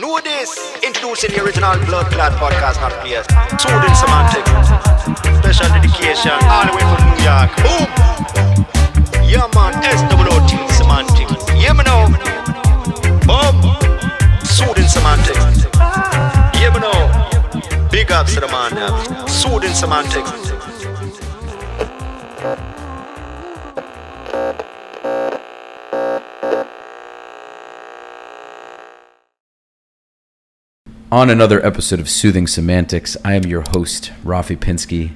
Know this. Introducing the original blood clot podcast, not players. Soothing Semantics. Special dedication all the way from New York. Boom. Yeah man, SWOT Semantics. Yeah me now. Boom. Soothing Semantics. Yeah me now. Big ups to the man now. Soothing Semantics. On another episode of Soothing Semantics, I am your host, Rafi Pinsky.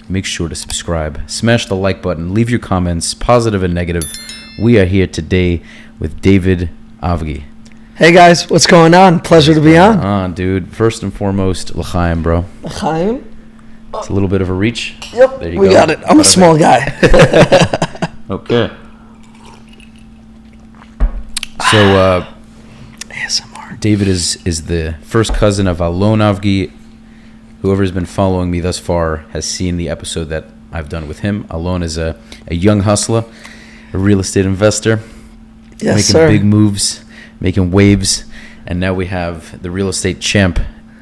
Make sure to subscribe, smash the like button, leave your comments, positive and negative. We are here today with David Avgi. Hey guys, what's going on? Pleasure to be on. Dude. First and foremost, l'chaim, bro. L'chaim? It's a little bit of a reach. Yep, there you we go. got it. I'm a small guy. Okay. So, ASMR. David is the first cousin of Alon Avgi. Whoever's been following me thus far has seen the episode that I've done with him. Alon is a young hustler, a real estate investor, Yes, making big moves, making waves, and now we have the real estate champ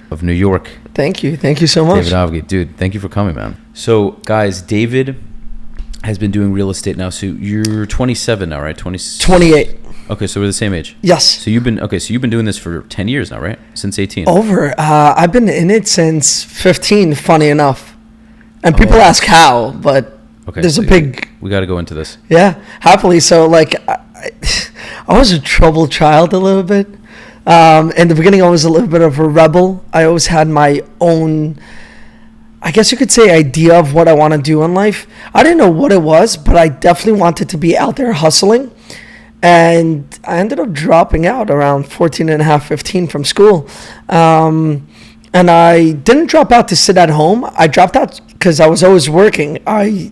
of New York. Thank you so much. David Avgi. Dude, thank you for coming, man. So, guys, David has been doing real estate now. So you're 27 now, right? 28. Okay, so we're the same age. Yes. So you've been doing this for 10 years now, right? Since 18. Over. I've been in it since 15, funny enough. And people ask how, but there's so a big... We got to go into this. Yeah, happily. So, like, I was a troubled child a little bit. In the beginning, I was a little bit of a rebel. I always had my own, I guess you could say, idea of what I want to do in life. I didn't know what it was, but I definitely wanted to be out there hustling. And I ended up dropping out around 14 and a half, 15 from school. And I didn't drop out to sit at home. I dropped out because I was always working. I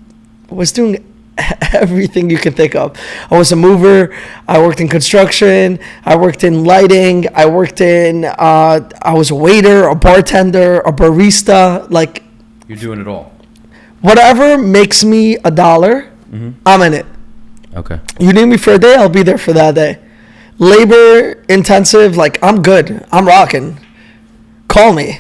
was doing everything you can think of. I was a mover. I worked in construction. I worked in lighting. I was a waiter, a bartender, a barista. Like, you're doing it all. Whatever makes me $1, I'm in it. Okay. You need me for a day, I'll be there for that day. Labor intensive, like, I'm good. I'm rocking. Call me.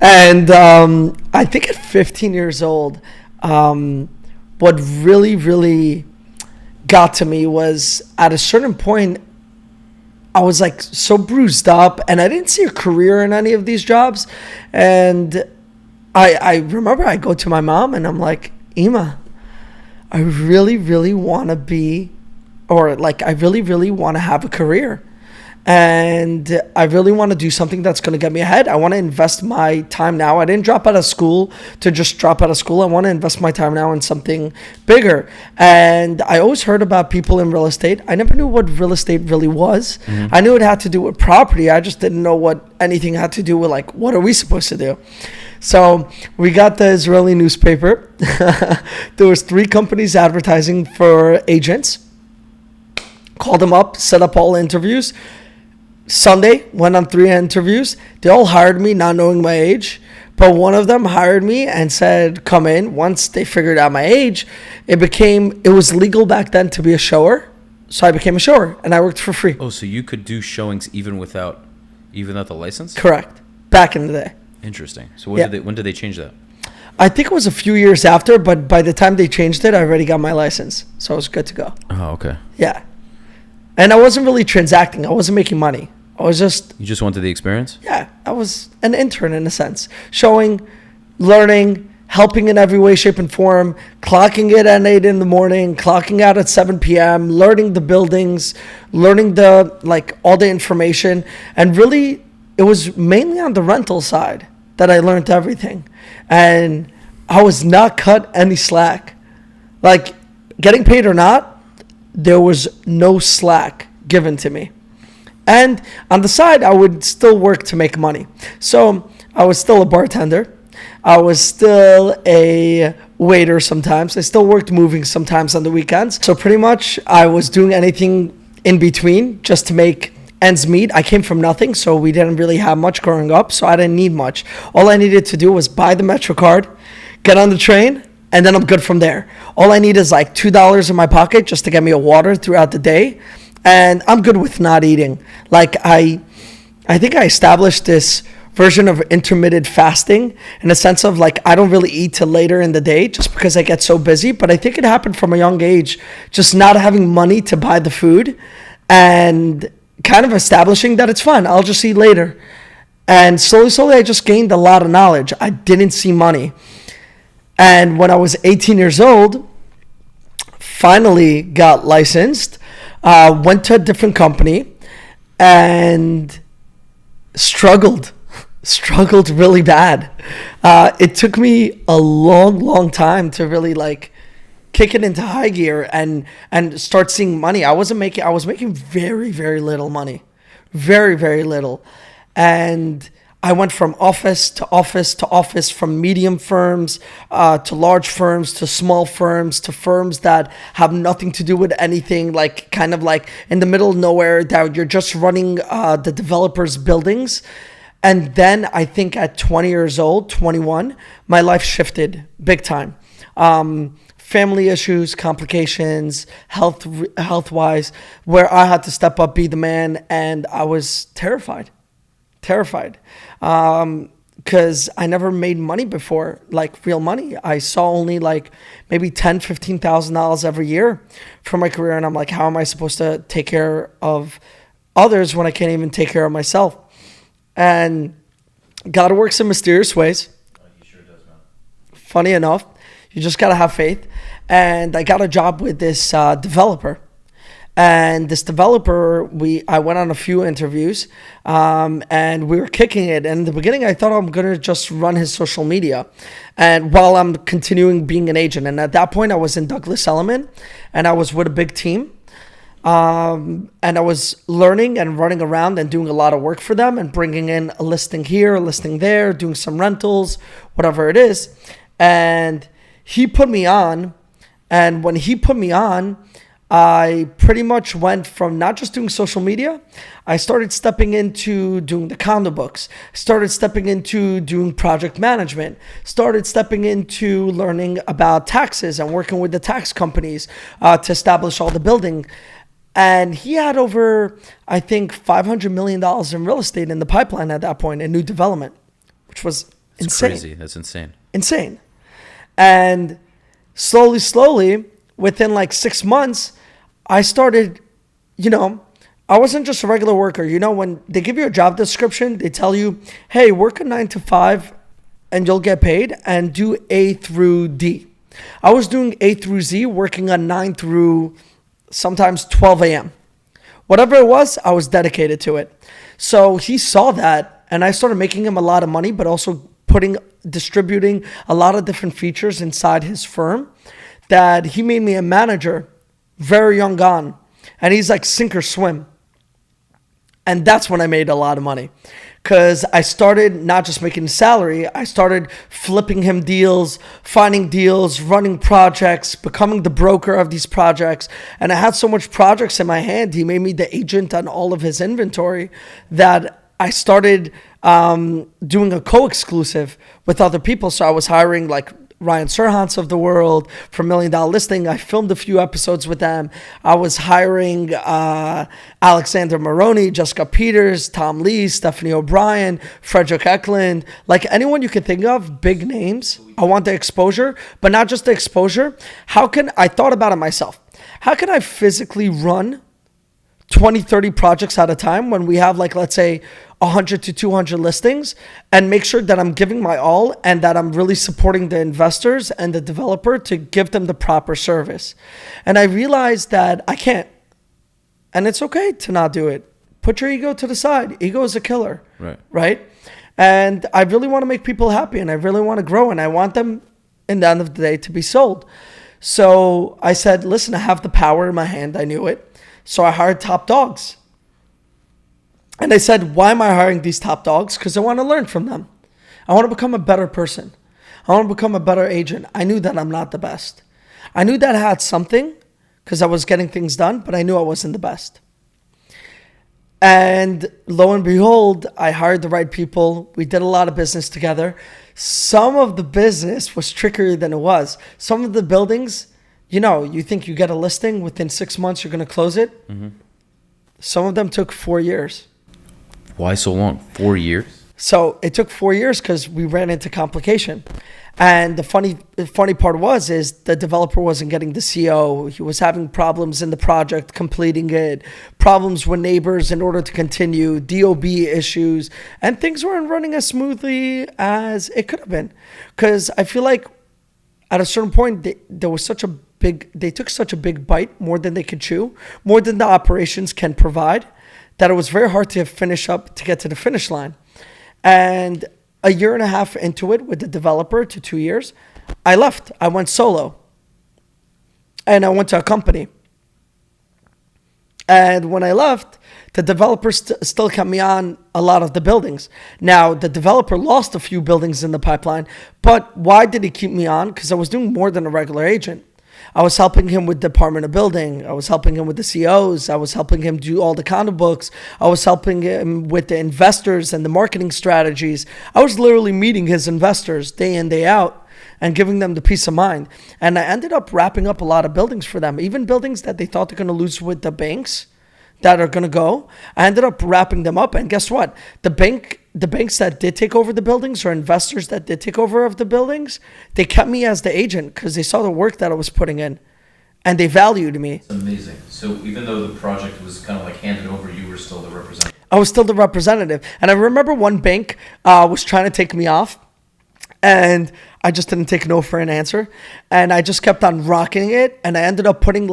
And I think at 15 years old, what really, really got to me was at a certain point, I was like so bruised up and I didn't see a career in any of these jobs. And I remember I go to my mom and I'm like, Ima, I really, really want to be, or like, I really, really want to have a career. And I really want to do something that's going to get me ahead. I want to invest my time now. I didn't drop out of school to just drop out of school. I want to invest my time now in something bigger. And I always heard about people in real estate. I never knew what real estate really was. I knew it had to do with property. I just didn't know what anything had to do with, like, what are we supposed to do? So we got the Israeli newspaper. There was 3 companies advertising for agents. Called them up, set up all interviews. Sunday, went on 3 interviews. They all hired me, not knowing my age. But one of them hired me and said, come in. Once they figured out my age, it was legal back then to be a shower. So I became a shower and I worked for free. Oh, so you could do showings even without the license? Correct. Back in the day. Interesting. So when did they change that? I think it was a few years after, but by the time they changed it, I already got my license. So I was good to go. Oh, okay. Yeah. And I wasn't really transacting. I wasn't making money. You just wanted the experience? Yeah. I was an intern in a sense. Showing, learning, helping in every way, shape, and form, clocking it at 8 in the morning, clocking out at 7 p.m., learning the buildings, learning all the information. And really, it was mainly on the rental side that I learned everything. And I was not cut any slack. Like, getting paid or not, there was no slack given to me. And on the side, I would still work to make money. So I was still a bartender. I was still a waiter sometimes. I still worked moving sometimes on the weekends. So pretty much I was doing anything in between just to make ends meet. I came from nothing, so we didn't really have much growing up, so I didn't need much. All I needed to do was buy the Metro card, get on the train, and then I'm good from there. All I need is like $2 in my pocket just to get me a water throughout the day, and I'm good with not eating. Like, I I think I established this version of intermittent fasting in a sense of like I don't really eat till later in the day just because I get so busy. But I think it happened from a young age, just not having money to buy the food and kind of establishing that it's fine. I'll just eat later. And slowly, I just gained a lot of knowledge. I didn't see money. And when I was 18 years old, finally got licensed, went to a different company and struggled really bad. It took me a long time to really like kick it into high gear and start seeing money. I was making very, very little money, very, very little. And I went from office to office to office, from medium firms to large firms to small firms to firms that have nothing to do with anything, like kind of like in the middle of nowhere that you're just running the developers' buildings. And then I think at 20 years old, 21, my life shifted big time. Family issues, complications, health-wise, where I had to step up, be the man, and I was terrified. Because I never made money before, like real money. I saw only like maybe $10,000, $15,000 every year for my career. And I'm like, how am I supposed to take care of others when I can't even take care of myself? And God works in mysterious ways. He sure does, man. Funny enough, you just got to have faith. And I got a job with this developer. And this developer, I went on a few interviews, and we were kicking it. And in the beginning, I thought I'm going to just run his social media, and while I'm continuing being an agent. And at that point, I was in Douglas Elliman, and I was with a big team. And I was learning and running around and doing a lot of work for them and bringing in a listing here, a listing there, doing some rentals, whatever it is. And he put me on. And when he put me on, I pretty much went from not just doing social media. I started stepping into doing the condo books, started stepping into doing project management, started stepping into learning about taxes and working with the tax companies to establish all the building. And he had over, I think, $500 million in real estate in the pipeline at that point, in new development, which was insane. Crazy. That's insane. Insane. And slowly, within like 6 months, I started, I wasn't just a regular worker. When they give you a job description, they tell you, hey, work a 9 to 5 and you'll get paid, and do A through D. I was doing A through Z, working on 9 through sometimes 12 a.m. Whatever it was, I was dedicated to it. So he saw that, and I started making him a lot of money, but also distributing a lot of different features inside his firm, that he made me a manager very young on. And he's like sink or swim. And that's when I made a lot of money, because I started not just making salary, I started flipping him deals, finding deals, running projects, becoming the broker of these projects. And I had so much projects in my hand, he made me the agent on all of his inventory, that I started doing a co-exclusive with other people. So I was hiring like Ryan Serhants of the world for $1 Million Listing. I filmed a few episodes with them. I was hiring Alexander Maroney, Jessica Peters, Tom Lee, Stephanie O'Brien, Frederick Eklund, like anyone you could think of, big names. I want the exposure, but not just the exposure. I thought about it myself. How can I physically run 20, 30 projects at a time when we have like, let's say 100 to 200 listings, and make sure that I'm giving my all and that I'm really supporting the investors and the developer to give them the proper service? And I realized that I can't. And it's okay to not do it. Put your ego to the side. Ego is a killer. Right? And I really want to make people happy, and I really want to grow, and I want them in the end of the day to be sold. So I said, listen, I have the power in my hand. I knew it. So I hired top dogs. And I said, why am I hiring these top dogs? Because I want to learn from them. I want to become a better person. I want to become a better agent. I knew that I'm not the best. I knew that I had something because I was getting things done, but I knew I wasn't the best. And lo and behold, I hired the right people. We did a lot of business together. Some of the business was trickier than it was. Some of the buildings, you think you get a listing, within 6 months you're going to close it. Mm-hmm. Some of them took 4 years. Why so long? 4 years? So it took 4 years because we ran into complication. And the funny part is the developer wasn't getting the CO. He was having problems in the project, completing it, problems with neighbors in order to continue, DOB issues, and things weren't running as smoothly as it could have been. Because I feel like at a certain point, they took such a big bite, more than they could chew, more than the operations can provide, that it was very hard to finish up to get to the finish line. And a year and a half into it with the developer to 2 years, I left. I went solo. And I went to a company. And when I left, the developer still kept me on a lot of the buildings. Now, the developer lost a few buildings in the pipeline, but why did he keep me on? Because I was doing more than a regular agent. I was helping him with Department of Building. I was helping him with the COs. I was helping him do all the condo books. I was helping him with the investors and the marketing strategies. I was literally meeting his investors day in, day out and giving them the peace of mind. And I ended up wrapping up a lot of buildings for them, even buildings that they thought they're going to lose with the banks that are going to go. I ended up wrapping them up. And guess what? The banks that did take over the buildings, or investors that did take over of the buildings, they kept me as the agent because they saw the work that I was putting in and they valued me. It's amazing. So even though the project was kind of like handed over, you were still the representative. I was still the representative. And I remember one bank was trying to take me off, and I just didn't take no for an answer. And I just kept on rocking it. And I ended up putting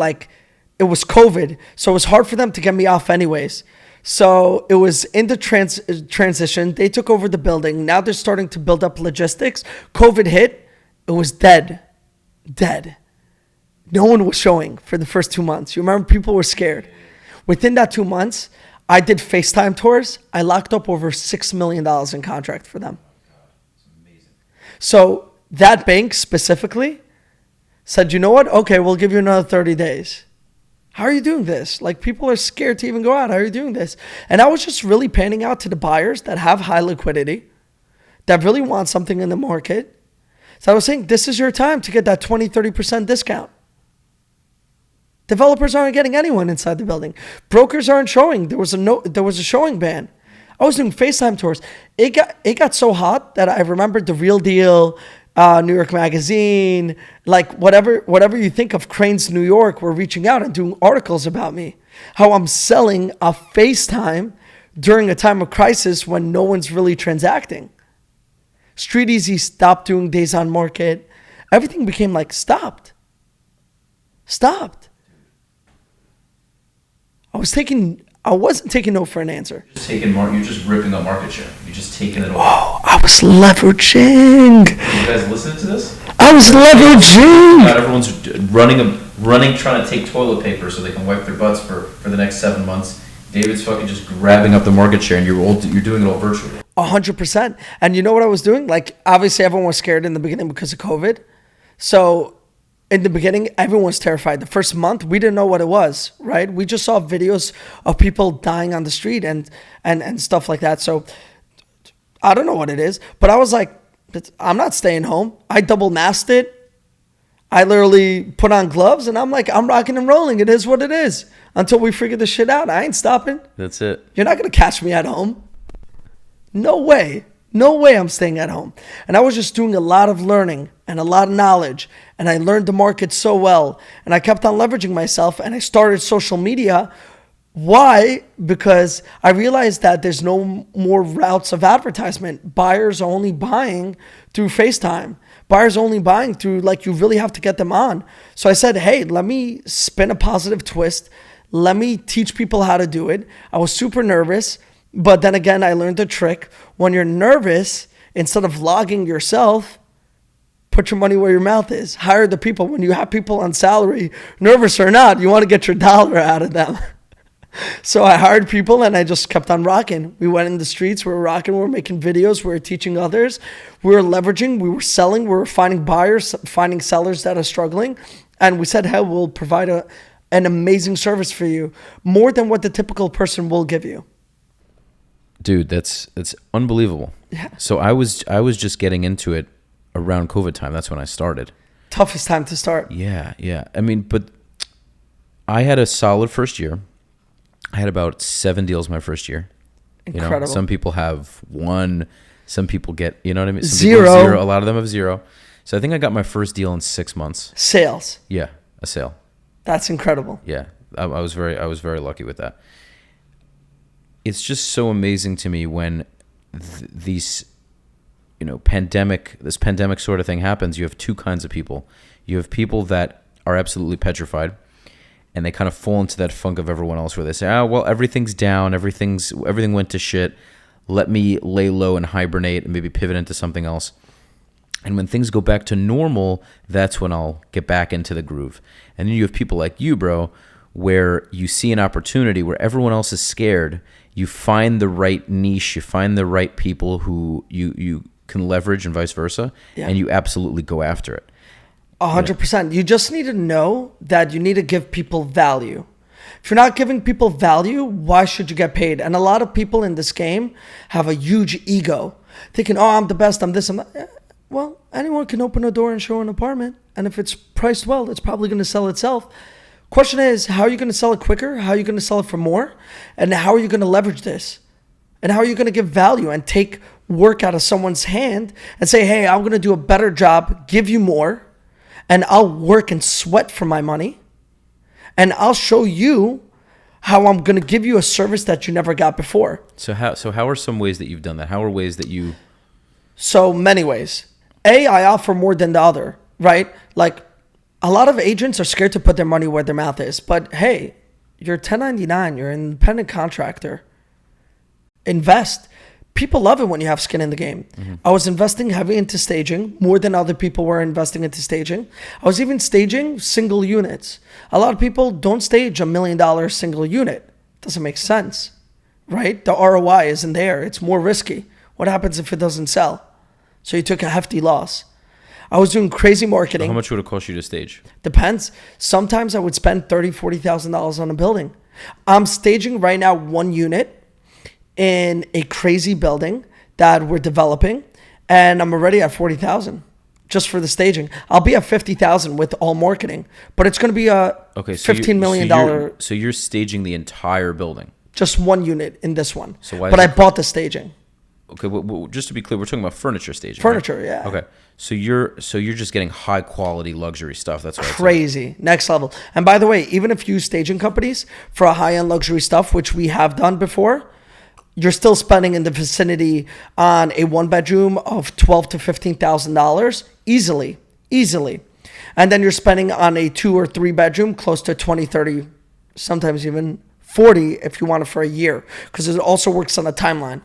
it was COVID. So it was hard for them to get me off anyways. So it was in the transition. They took over the building. Now they're starting to build up logistics. COVID hit. It was dead. No one was showing for the first 2 months. You remember, people were scared. Within that 2 months, I did FaceTime tours. I locked up over $6 million in contract for them. It's amazing. So that bank specifically said, you know what? Okay, we'll give you another 30 days. How are you doing this? People are scared to even go out. How are you doing this? And I was just really panning out to the buyers that have high liquidity, that really want something in the market. So I was saying, this is your time to get that 20, 30% discount. Developers aren't getting anyone inside the building. Brokers aren't showing. There was a showing ban. I was doing FaceTime tours. It got so hot that I remembered The Real Deal, New York Magazine, whatever you think of, Cranes New York, were reaching out and doing articles about me. How I'm selling a FaceTime during a time of crisis when no one's really transacting. Street Easy stopped doing days on market. Everything became stopped. I wasn't taking no for an answer. You're just ripping up market share. You're just taking it away. Oh, I was leveraging. You guys listening to this? I was leveraging. Not everyone's running, trying to take toilet paper so they can wipe their butts for the next 7 months. David's fucking just grabbing up the market share, and you're doing it all virtually. 100%. And you know what I was doing? Obviously, everyone was scared in the beginning because of COVID. So in the beginning, everyone was terrified. The first month, we didn't know what it was, right? We just saw videos of people dying on the street and stuff like that. So I don't know what it is, but I was like, I'm not staying home. I double masked it. I literally put on gloves, and I'm like, I'm rocking and rolling. It is what it is until we figure this shit out. I ain't stopping. That's it. You're not going to catch me at home. No way. No way I'm staying at home. And I was just doing a lot of learning and a lot of knowledge. And I learned the market so well. And I kept on leveraging myself. And I started social media. Why? Because I realized that there's no more routes of advertisement. Buyers are only buying through FaceTime. Buyers are only buying through, you really have to get them on. So I said, hey, let me spin a positive twist. Let me teach people how to do it. I was super nervous. But then again, I learned a trick. When you're nervous, instead of vlogging yourself, put your money where your mouth is. Hire the people. When you have people on salary, nervous or not, you want to get your dollar out of them. So I hired people, and I just kept on rocking. We went in the streets. We were rocking. We were making videos. We were teaching others. We were leveraging. We were selling. We were finding buyers, finding sellers that are struggling. And we said, hey, we'll provide an amazing service for you, more than what the typical person will give you. Dude, that's unbelievable. Yeah. So I was just getting into it around COVID time. That's when I started. Toughest time to start. Yeah. I mean, but I had a solid first year. I had about 7 deals my first year. Incredible. Some people have 1, some people get, you know what I mean? Some Zero. people have 0. A lot of them have 0. So I think I got my first deal in 6 months. Sales. Yeah, a sale. That's incredible. Yeah, I was very lucky with that. It's just so amazing to me when these, this pandemic sort of thing happens. You have 2 kinds of people. You have people that are absolutely petrified, and they kind of fall into that funk of everyone else where they say, oh, well, everything's down, everything went to shit. Let me lay low and hibernate and maybe pivot into something else. And when things go back to normal, that's when I'll get back into the groove. And then you have people like you, bro, where you see an opportunity where everyone else is scared. You find the right niche, you find the right people who you can leverage and vice versa, and you absolutely go after it. 100%. You just need to know that you need to give people value. If you're not giving people value, why should you get paid? And a lot of people in this game have a huge ego, thinking, oh, I'm the best, I'm this, I'm that. Well, anyone can open a door and show an apartment. And if it's priced well, it's probably going to sell itself. Question is, how are you going to sell it quicker? How are you going to sell it for more? And how are you going to leverage this? And how are you going to give value and take work out of someone's hand and say, hey, I'm going to do a better job, give you more, and I'll work and sweat for my money. And I'll show you how I'm going to give you a service that you never got before. So how are some ways that you've done that? How are ways that you... So many ways. I offer more than the other, right? Like a lot of agents are scared to put their money where their mouth is. But hey, you're 1099, you're an independent contractor. Invest. People love it when you have skin in the game. Mm-hmm. I was investing heavy into staging, more than other people were investing into staging. I was even staging single units. A lot of people don't stage $1 million single unit. Doesn't make sense, right? The ROI isn't there. It's more risky. What happens if it doesn't sell? So you took a hefty loss. I was doing crazy marketing. How much would it cost you to stage? Depends. Sometimes I would spend $30,000, $40,000 on a building. I'm staging right now 1 unit in a crazy building that we're developing, and I'm already at $40,000 just for the staging. I'll be at $50,000 with all marketing, but it's going to be a $15 million. So you're staging the entire building? Just 1 unit in this one. So why? But I bought the staging. Okay, well, just to be clear, we're talking about furniture staging. Furniture, right? yeah. Okay, so you're just getting high quality luxury stuff. That's what crazy, next level. And by the way, even if you use staging companies for a high end luxury stuff, which we have done before, you're still spending in the vicinity on a 1-bedroom of $12,000 to $15,000 easily, and then you're spending on a 2 or 3-bedroom close to 20, 30, sometimes even 40 if you want it for a year, because it also works on a timeline.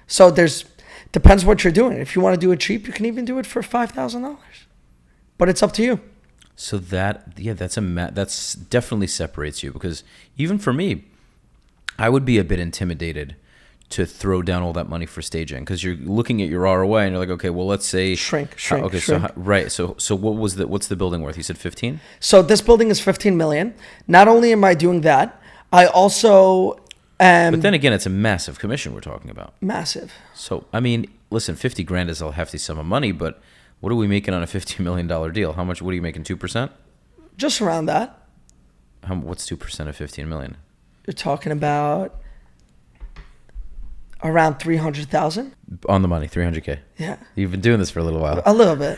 So depends what you're doing. If you want to do it cheap, you can even do it for $5,000. But it's up to you. So that's definitely separates you, because even for me, I would be a bit intimidated to throw down all that money for staging, because you're looking at your ROI and you're like, okay, well, let's say shrink. Okay, shrink. so right, so what's the building worth? You said 15? So this building is 15 million. Not only am I doing that, I also but then again, it's a massive commission we're talking about. Massive. So, I mean, listen, 50 grand is a hefty sum of money, but what are we making on a $15 million deal? What are you making, 2%? Just around that. What's 2% of 15 million? You're talking about around 300,000 on the money. 300K. Yeah. You've been doing this for a little while. A little bit.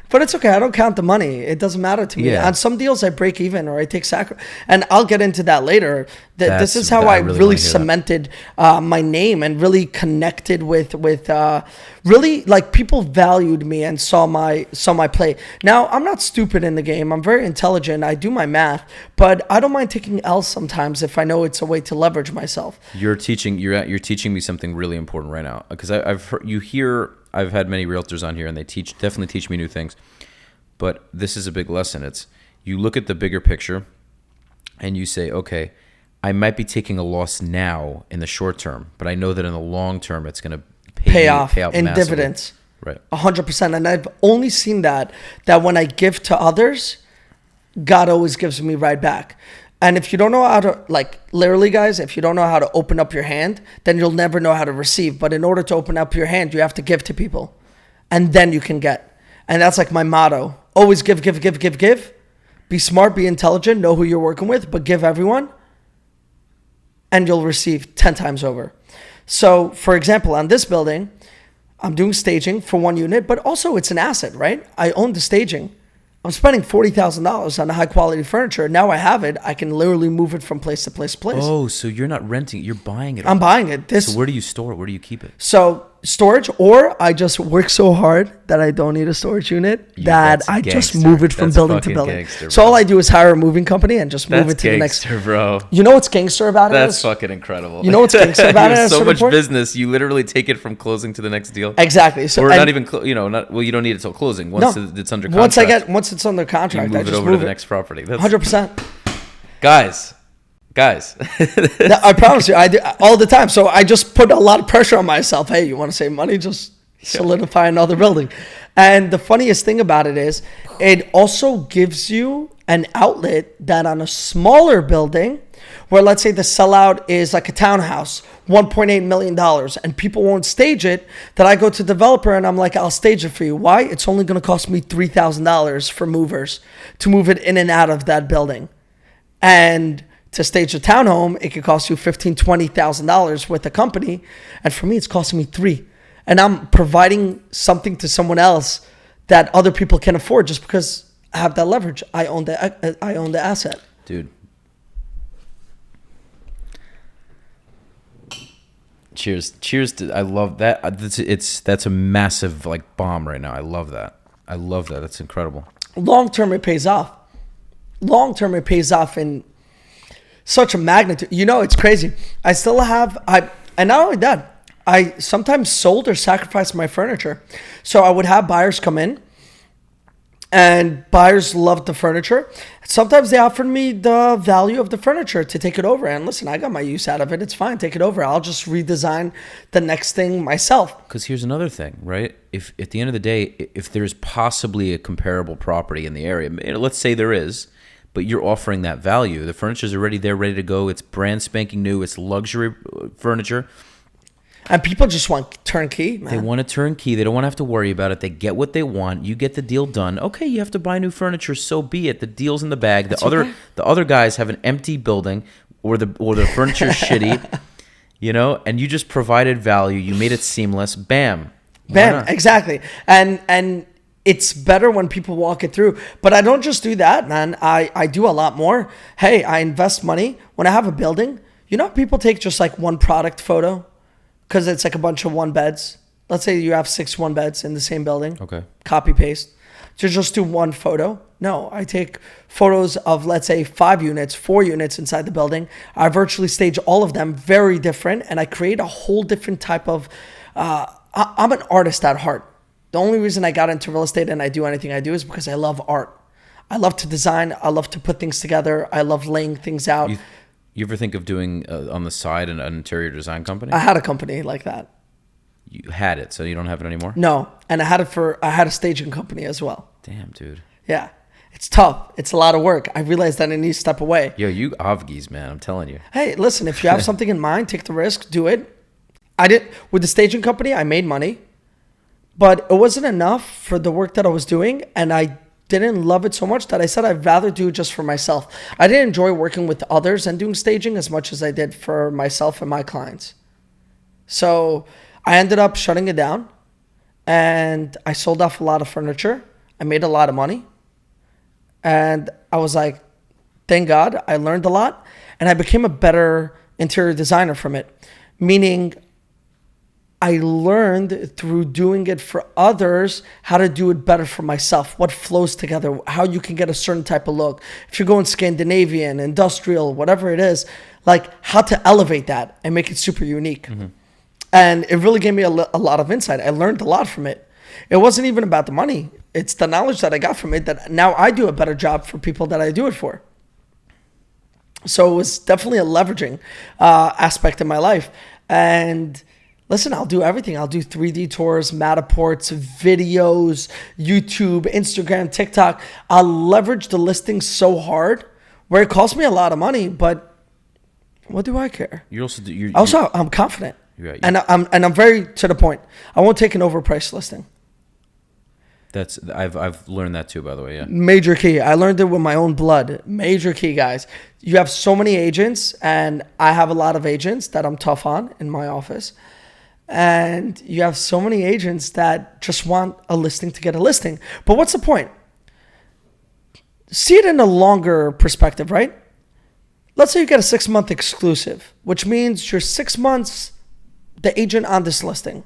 But it's okay. I don't count the money. It doesn't matter to me. Yeah. On some deals I break even, or I take sacrifice, and I'll get into that later. This is how I really cemented my name and really connected with really, like, people valued me and saw my play. Now, I'm not stupid in the game. I'm very intelligent. I do my math, but I don't mind taking L's sometimes if I know it's a way to leverage myself. You're teaching me something really important right now, because I've had many realtors on here, and they definitely teach me new things. But this is a big lesson. It's, you look at the bigger picture and you say, okay, I might be taking a loss now in the short term, but I know that in the long term it's going to pay out in massively. dividends. Right. 100%. And I've only seen that when I give to others, God always gives me right back. And if you don't know how to, like, literally, guys, if you don't know how to open up your hand, then you'll never know how to receive. But in order to open up your hand, you have to give to people, and then you can get. And that's like my motto. Always give. Be smart, be intelligent, know who you're working with, but give everyone. and you'll receive 10 times over. So, for example, on this building, I'm doing staging for one unit, but also it's an asset, right? I own the staging. I'm spending $40,000 on high quality furniture. Now I have it. I can literally move it from place to place to place. Oh, so you're not renting it. You're buying it. I'm buying it. So where do you store it? Where do you keep it? So storage, or I just work so hard that I don't need a storage unit that I just move it from building to building. Gangster, so all I do is hire a moving company and just move it to the next. Bro. You know what's gangster about it? That's fucking incredible. You know what's gangster about it? So much business. You literally take it from closing to the next deal. Exactly. So or not even, you don't need it till closing. Once it's under contract. Once it's under contract, I just move it over to the next property. That's 100%. Guys. I promise you, I do all the time. So I just put a lot of pressure on myself. Hey, you want to save money? Just solidify another building. And the funniest thing about it is it also gives you an outlet that on a smaller building, where let's say the sellout is like a townhouse, $1.8 million, and people won't stage it, that I go to the developer and I'm like, I'll stage it for you. Why? It's only going to cost me $3,000 for movers to move it in and out of that building. And to stage a townhome, it could cost you $15,000, $20,000 with a company. And for me, it's costing me $3,000. And I'm providing something to someone else that other people can afford just because I have that leverage. I own the asset. Dude. Cheers to, I love that. That's a massive like bomb right now. I love that. That's incredible. Long term, it pays off. In such a magnitude. You know, it's crazy. I still have, and not only that, I sometimes sold or sacrificed my furniture. So I would have buyers come in, and buyers loved the furniture. Sometimes they offered me the value of the furniture to take it over. And listen, I got my use out of it. It's fine. Take it over. I'll just redesign the next thing myself. Because here's another thing, right? If at the end of the day, if there's possibly a comparable property in the area, let's say there is, but you're offering that value. The furniture's already there, ready to go. It's brand spanking new. It's luxury furniture. And people just want turnkey, man. They want a turnkey. They don't want to have to worry about it. They get what they want. You get the deal done. Okay, you have to buy new furniture. So be it. The deal's in the bag. The other guys have an empty building, or the furniture's shitty, and you just provided value. You made it seamless. Bam. Exactly. And it's better when people walk it through. But I don't just do that, man. I do a lot more. Hey, I invest money. When I have a building, people take just like one product photo because it's like a bunch of one beds. Let's say you have 6 one beds in the same building. Okay. Copy paste. To just do one photo. No, I take photos of, let's say, 5 units, 4 units inside the building. I virtually stage all of them very different, and I create a whole different type of, I'm an artist at heart. The only reason I got into real estate and I do anything I do is because I love art. I love to design. I love to put things together. I love laying things out. You ever think of doing on the side an interior design company? I had a company like that. You had it, so you don't have it anymore? No, and I had a staging company as well. Damn, dude. Yeah, it's tough. It's a lot of work. I realized that I need to step away. Yo, you Avgis, man. I'm telling you. Hey, listen, if you have something in mind, take the risk, do it. With the staging company, I made money, but it wasn't enough for the work that I was doing, and I didn't love it so much that I said I'd rather do it just for myself. I didn't enjoy working with others and doing staging as much as I did for myself and my clients. So I ended up shutting it down, and I sold off a lot of furniture. I made a lot of money, and I was like, thank God, I learned a lot, and I became a better interior designer from it. Meaning I learned through doing it for others how to do it better for myself, what flows together, how you can get a certain type of look. If you're going Scandinavian, industrial, whatever it is, like how to elevate that and make it super unique. Mm-hmm. And it really gave me a lot of insight. I learned a lot from it. It wasn't even about the money. It's the knowledge that I got from it that now I do a better job for people that I do it for. So it was definitely a leveraging aspect in my life. And listen, I'll do everything. I'll do 3D tours, Matterports, videos, YouTube, Instagram, TikTok. I'll leverage the listings so hard where it costs me a lot of money, but what do I care? I'm confident. Right, and I'm very to the point. I won't take an overpriced listing. I've learned that too, by the way. Yeah. Major key. I learned it with my own blood. Major key, guys. You have so many agents, and I have a lot of agents that I'm tough on in my office. And you have so many agents that just want a listing to get a listing. But what's the point? See it in a longer perspective, right? Let's say you get a 6-month exclusive, which means you're 6 months the agent on this listing.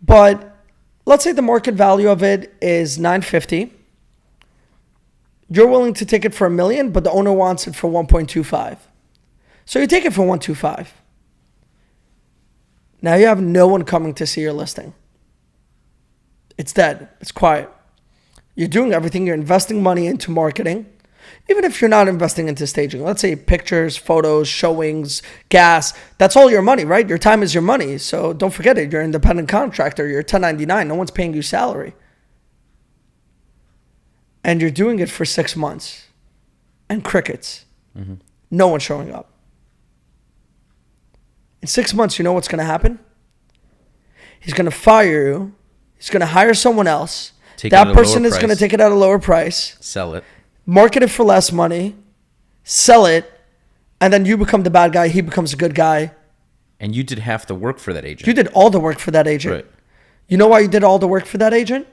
But let's say the market value of it is $950,000. You're willing to take it for $1 million, but the owner wants it for $1.25. So you take it for $1.25. Now you have no one coming to see your listing. It's dead. It's quiet. You're doing everything. You're investing money into marketing. Even if you're not investing into staging, let's say pictures, photos, showings, gas, that's all your money, right? Your time is your money. So don't forget it. You're an independent contractor. You're 1099. No one's paying you salary. And you're doing it for 6 months. And crickets. Mm-hmm. No one's showing up. In 6 months, you know what's going to happen? He's going to fire you. He's going to hire someone else. That person is going to take it at a lower price. Sell it. Market it for less money, sell it, and then you become the bad guy. He becomes the good guy. And you did half the work for that agent. You did all the work for that agent. Right. You know why you did all the work for that agent?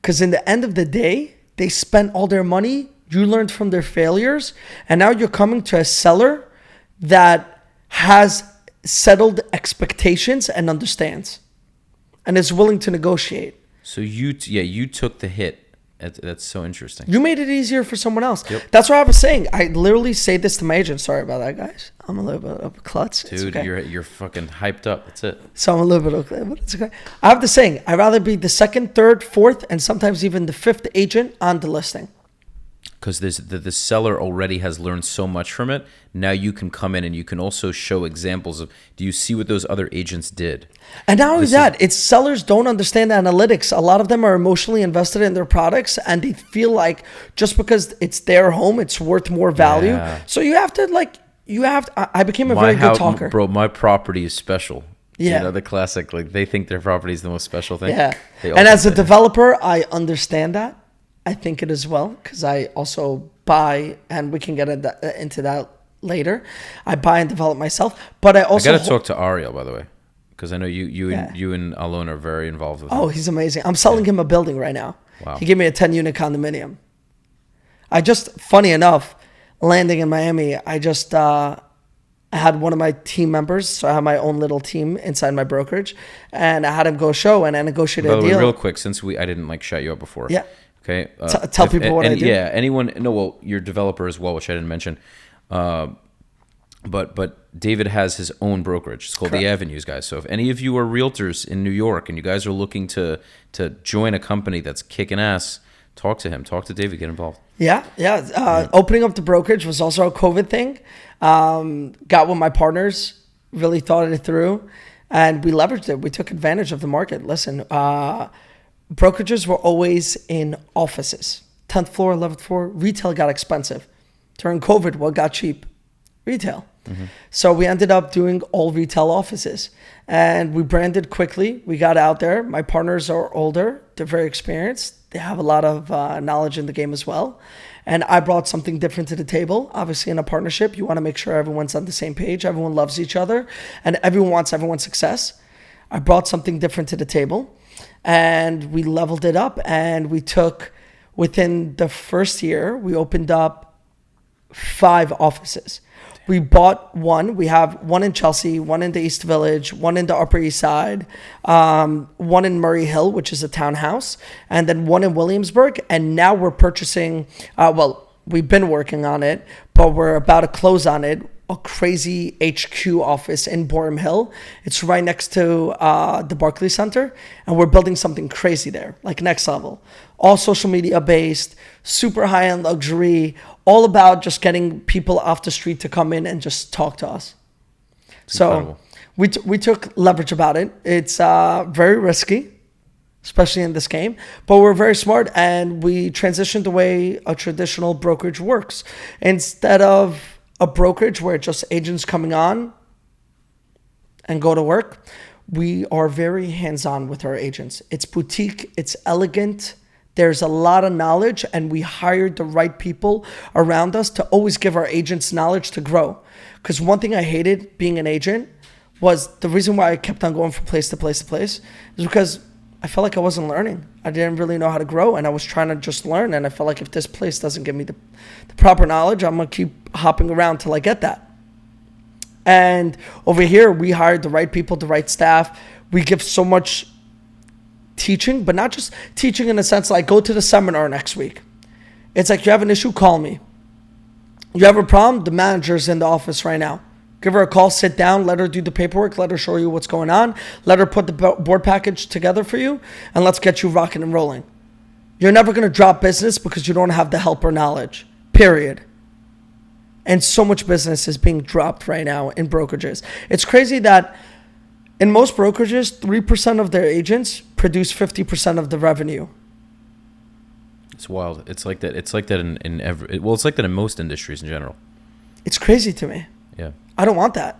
Because in the end of the day, they spent all their money. You learned from their failures. And now you're coming to a seller that has settled expectations and understands and is willing to negotiate. So you took the hit. That's so interesting. You made it easier for someone else. Yep. That's what I was saying. I literally say this to my agent. Sorry about that, guys. I'm a little bit of a klutz. Dude, okay. You're fucking hyped up. That's it. So I'm a little bit of but it's okay. I have the saying, I'd rather be the second, third, fourth, and sometimes even the fifth agent on the listing. Because the seller already has learned so much from it. Now you can come in and you can also show examples of, do you see what those other agents did? And not only that, it's sellers don't understand analytics. A lot of them are emotionally invested in their products and they feel like just because it's their home, it's worth more value. Yeah. So I became a very good talker. Bro, my property is special. Yeah. You know, the classic, like they think their property is the most special thing. Yeah. And as a developer, I understand that. I think it as well, because I also buy, and we can get into that later. I buy and develop myself, but I also... I got to talk to Ariel, by the way, because I know you and Alon are very involved with him. Oh, he's amazing. I'm selling him a building right now. Wow. He gave me a 10-unit condominium. Funny enough, landing in Miami, I had one of my team members, so I have my own little team inside my brokerage, and I had him go show, and I negotiated a deal. Real quick, since I didn't shut you up before. Yeah. Okay. Tell people what I do. Yeah. Anyone? No. Well, your developer as well, which I didn't mention. But David has his own brokerage. It's called The Avenues, guys. So if any of you are realtors in New York and you guys are looking to join a company that's kicking ass, talk to him. Talk to David. Get involved. Yeah. Opening up the brokerage was also a COVID thing. Got with my partners. Really thought it through, and we leveraged it. We took advantage of the market. Listen. Brokerages were always in offices. 10th floor, 11th floor. Retail got expensive. During COVID, what got cheap? Retail. Mm-hmm. So we ended up doing all retail offices. And we branded quickly. We got out there. My partners are older. They're very experienced. They have a lot of knowledge in the game as well. And I brought something different to the table. Obviously, in a partnership, you want to make sure everyone's on the same page. Everyone loves each other. And everyone wants everyone's success. I brought something different to the table. And we leveled it up, and we took, within the first year, we opened up 5 offices. We bought one. We have one in Chelsea, one in the East Village, one in the Upper East Side, one in Murray Hill, which is a townhouse, and then one in Williamsburg. And now we're purchasing, we've been working on it, but we're about to close on it. A crazy HQ office in Boerum Hill. It's right next to the Barclays Center, and we're building something crazy there, like next level. All social media based, super high-end luxury, all about just getting people off the street to come in and just talk to us. It's incredible. We took leverage about it. It's very risky, especially in this game, but we're very smart, and we transitioned the way a traditional brokerage works. Instead of a brokerage where it's just agents coming on and go to work, we are very hands-on with our agents. It's boutique, it's elegant. There's a lot of knowledge, and we hired the right people around us to always give our agents knowledge to grow. Because one thing I hated being an agent was the reason why I kept on going from place to place to place is because I felt like I wasn't learning. I didn't really know how to grow, and I was trying to just learn. And I felt like if this place doesn't give me the proper knowledge, I'm going to keep hopping around till I get that. And over here, we hired the right people, the right staff. We give so much teaching, but not just teaching in a sense like go to the seminar next week. It's like you have an issue, call me. You have a problem, the manager's in the office right now. Give her a call, sit down, let her do the paperwork, let her show you what's going on, let her put the board package together for you, and let's get you rocking and rolling. You're never going to drop business because you don't have the help or knowledge, period. And so much business is being dropped right now in brokerages. It's crazy that in most brokerages, 3% of their agents produce 50% of the revenue. It's wild. It's like that. It's like that in every. Well, it's like that in most industries in general. It's crazy to me. Yeah. I don't want that.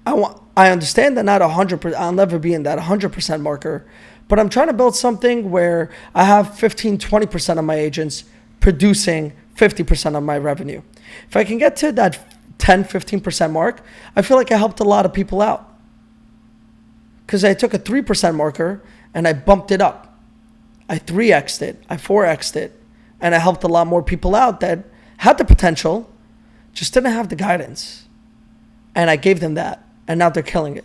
I understand that not 100%. I'll never be in that 100% marker, but I'm trying to build something where I have 15, 20% of my agents producing 50% of my revenue. If I can get to that 10, 15% mark, I feel like I helped a lot of people out. Because I took a 3% marker and I bumped it up. I 3x'd it, I 4x'd it, and I helped a lot more people out that had the potential, just didn't have the guidance. And I gave them that, and now they're killing it.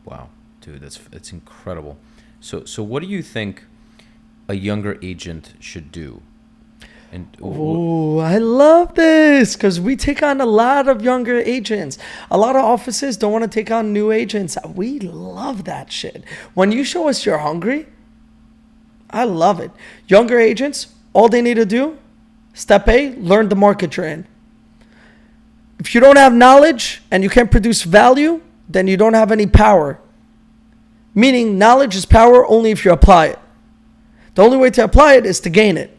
Wow, dude, that's incredible. So what do you think a younger agent should do? And oh, I love this because we take on a lot of younger agents. A lot of offices don't want to take on new agents. We love that shit. When you show us you're hungry, I love it. Younger agents, all they need to do, step A, learn the market you're in. If you don't have knowledge and you can't produce value, then you don't have any power. Meaning knowledge is power only if you apply it. The only way to apply it is to gain it.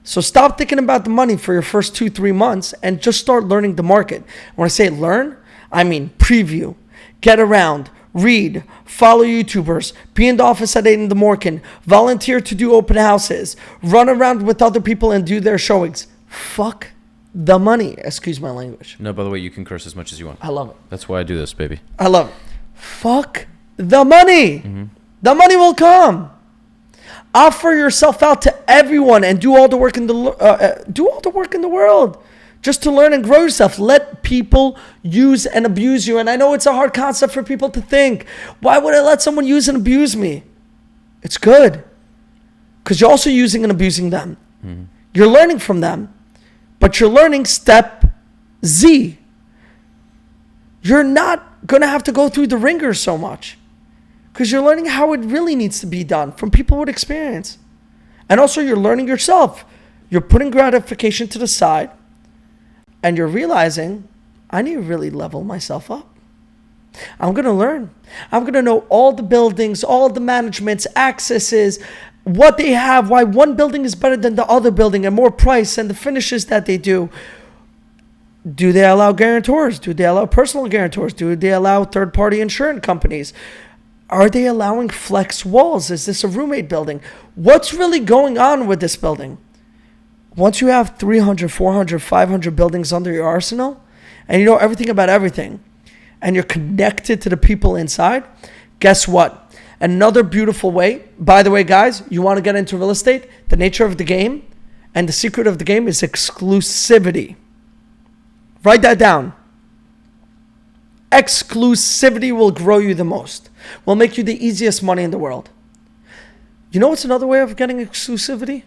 So stop thinking about the money for your first 2-3 months and just start learning the market. When I say learn, I mean preview, get around, read, follow YouTubers, be in the office at 8 in the morning, volunteer to do open houses, run around with other people and do their showings. Fuck the money. Excuse my language. No, by the way, you can curse as much as you want. I love it. That's why I do this, baby. I love it. Fuck the money. Mm-hmm. The money will come. Offer yourself out to everyone and do all the work in the world, just to learn and grow yourself. Let people use and abuse you. And I know it's a hard concept for people to think. Why would I let someone use and abuse me? It's good, because you're also using and abusing them. Mm-hmm. You're learning from them, but you're learning step Z. You're not gonna have to go through the ringer so much, because you're learning how it really needs to be done from people with experience. And also you're learning yourself. You're putting gratification to the side and you're realizing, I need to really level myself up. I'm going to learn. I'm going to know all the buildings, all the managements, accesses, what they have, why one building is better than the other building and more price and the finishes that they do. Do they allow guarantors? Do they allow personal guarantors? Do they allow third-party insurance companies? Are they allowing flex walls? Is this a roommate building? What's really going on with this building? Once you have 300, 400, 500 buildings under your arsenal, and you know everything about everything, and you're connected to the people inside, guess what? Another beautiful way, by the way, guys, you want to get into real estate, the nature of the game and the secret of the game is exclusivity. Write that down. Exclusivity will grow you the most, will make you the easiest money in the world. You know what's another way of getting exclusivity?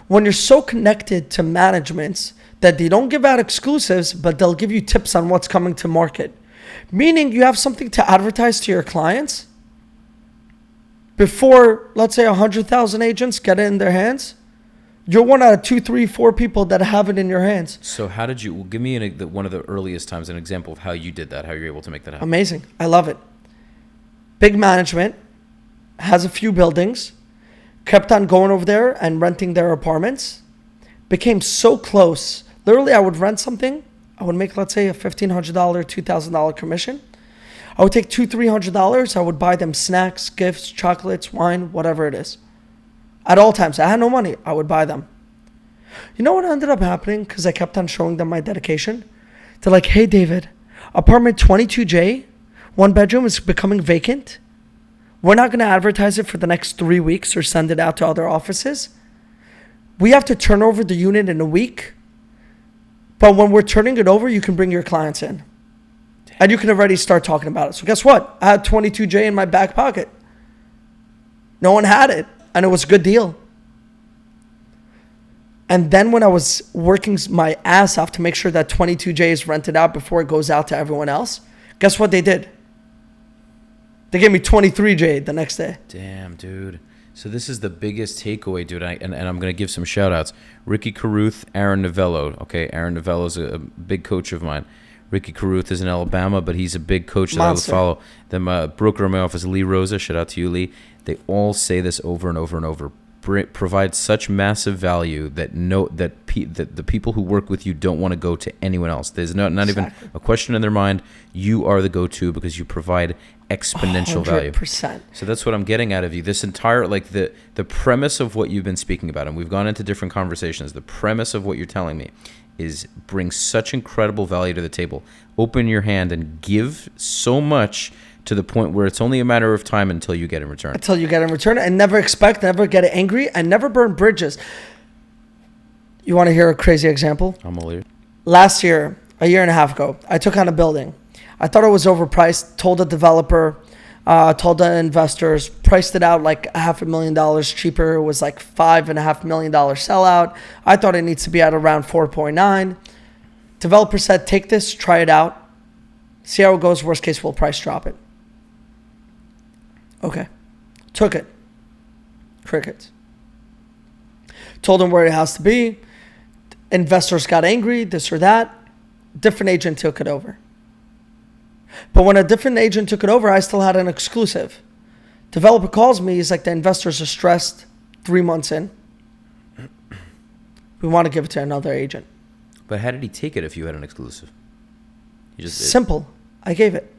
When you're so connected to managements that they don't give out exclusives, but they'll give you tips on what's coming to market. Meaning you have something to advertise to your clients before, let's say, 100,000 agents get it in their hands. You're one out of 2, 3, 4 people that have it in your hands. So how did you, well, give me one of the earliest times, an example of how you did that, how you're able to make that happen. Amazing. I love it. Big management, has a few buildings, kept on going over there and renting their apartments, became so close. Literally, I would rent something. I would make, let's say, a $1,500, $2,000 commission. I would take $200-$300. I would buy them snacks, gifts, chocolates, wine, whatever it is. At all times. I had no money. I would buy them. You know what ended up happening? Because I kept on showing them my dedication. They're like, hey, David, apartment 22J, 1 bedroom is becoming vacant. We're not going to advertise it for the next 3 weeks or send it out to other offices. We have to turn over the unit in a week. But when we're turning it over, you can bring your clients in. And you can already start talking about it. So guess what? I had 22J in my back pocket. No one had it. And it was a good deal. And then when I was working my ass off to make sure that 22J is rented out before it goes out to everyone else, guess what they did? They gave me 23J the next day. Damn, dude. So this is the biggest takeaway, dude. And I'm going to give some shout outs. Ricky Caruth, Aaron Novello. Okay, Aaron Novello is a big coach of mine. Ricky Caruth is in Alabama, but he's a big coach that Monster. I would follow. Then my broker in my office, Lee Rosa. Shout out to you, Lee. They all say this over and over and over. Provide such massive value that the people who work with you don't want to go to anyone else. There's not even a question in their mind. You are the go-to because you provide exponential 100%. value. So that's what I'm getting out of you. This entire, like the premise of what you've been speaking about, and we've gone into different conversations. The premise of what you're telling me is bring such incredible value to the table. Open your hand and give so much to the point where it's only a matter of time until you get in return. Until you get in return, and never get angry, and never burn bridges. You want to hear a crazy example? I'm all ears. Last year, a year and a half ago, I took on a building. I thought it was overpriced, told the developer, told the investors, priced it out like $500,000 cheaper. It was like $5.5 million sellout. I thought it needs to be at around 4.9. Developer said, take this, try it out, see how it goes. Worst case, we'll price drop it. Okay. Took it. Crickets. Told him where it has to be. Investors got angry, this or that. Different agent took it over. But when a different agent took it over, I still had an exclusive. Developer calls me. He's like, the investors are stressed 3 months in. We want to give it to another agent. But how did he take it if you had an exclusive? He just Simple. I gave it.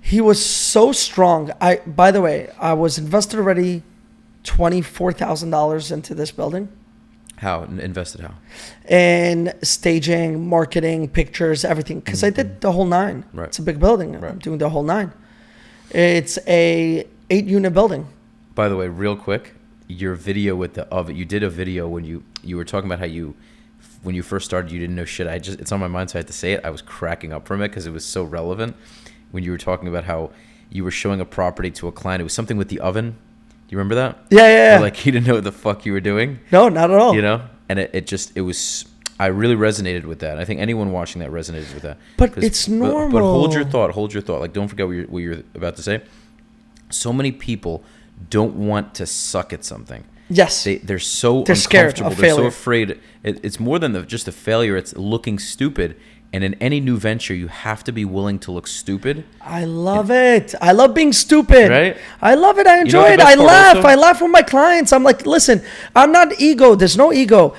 He was so strong. By the way, I was invested already $24,000 into this building. How? Invested how? In staging, marketing, pictures, everything. Because I did the whole 9. Right. It's a big building. Right. I'm doing the whole 9. It's a 8-unit building. By the way, real quick, your video with the oven. You did a video when you were talking about how when you first started, you didn't know shit. It's on my mind, so I had to say it. I was cracking up from it because it was so relevant. When you were talking about how you were showing a property to a client, it was something with the oven. Do you remember that? Yeah. Or like he didn't know what the fuck you were doing. No, not at all. You know, and it was. I really resonated with that. I think anyone watching that resonated with that. But it's normal. But hold your thought. Like, don't forget what you're about to say. So many people don't want to suck at something. Yes. They're so They're scared uncomfortable. of They're so failure. afraid. It's more than just a failure. It's looking stupid. And in any new venture, you have to be willing to look stupid. I love it. I love being stupid. Right? I love it. I enjoy what the it. I best part laugh. also? I laugh with my clients. I'm like, listen, I'm not ego. There's no ego.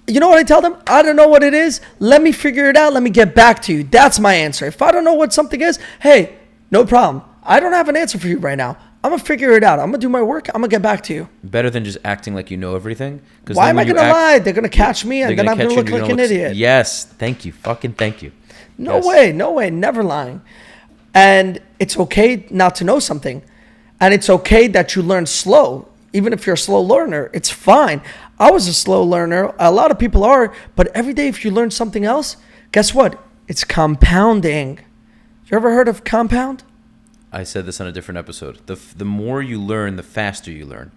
You know what I tell them? I don't know what it is. Let me figure it out. Let me get back to you. That's my answer. If I don't know what something is, hey, no problem. I don't have an answer for you right now. I'm going to figure it out. I'm going to do my work. I'm going to get back to you. Better than just acting like you know everything. Why am I going to lie? They're going to catch me and then I'm going to look like an idiot. Yes. Thank you. Fucking thank you. No Yes. way. No way. Never lying. And it's okay not to know something. And it's okay that you learn slow. Even if you're a slow learner, it's fine. I was a slow learner. A lot of people are. But every day if you learn something else, guess what? It's compounding. You ever heard of compound? I said this on a different episode. The more you learn, the faster you learn.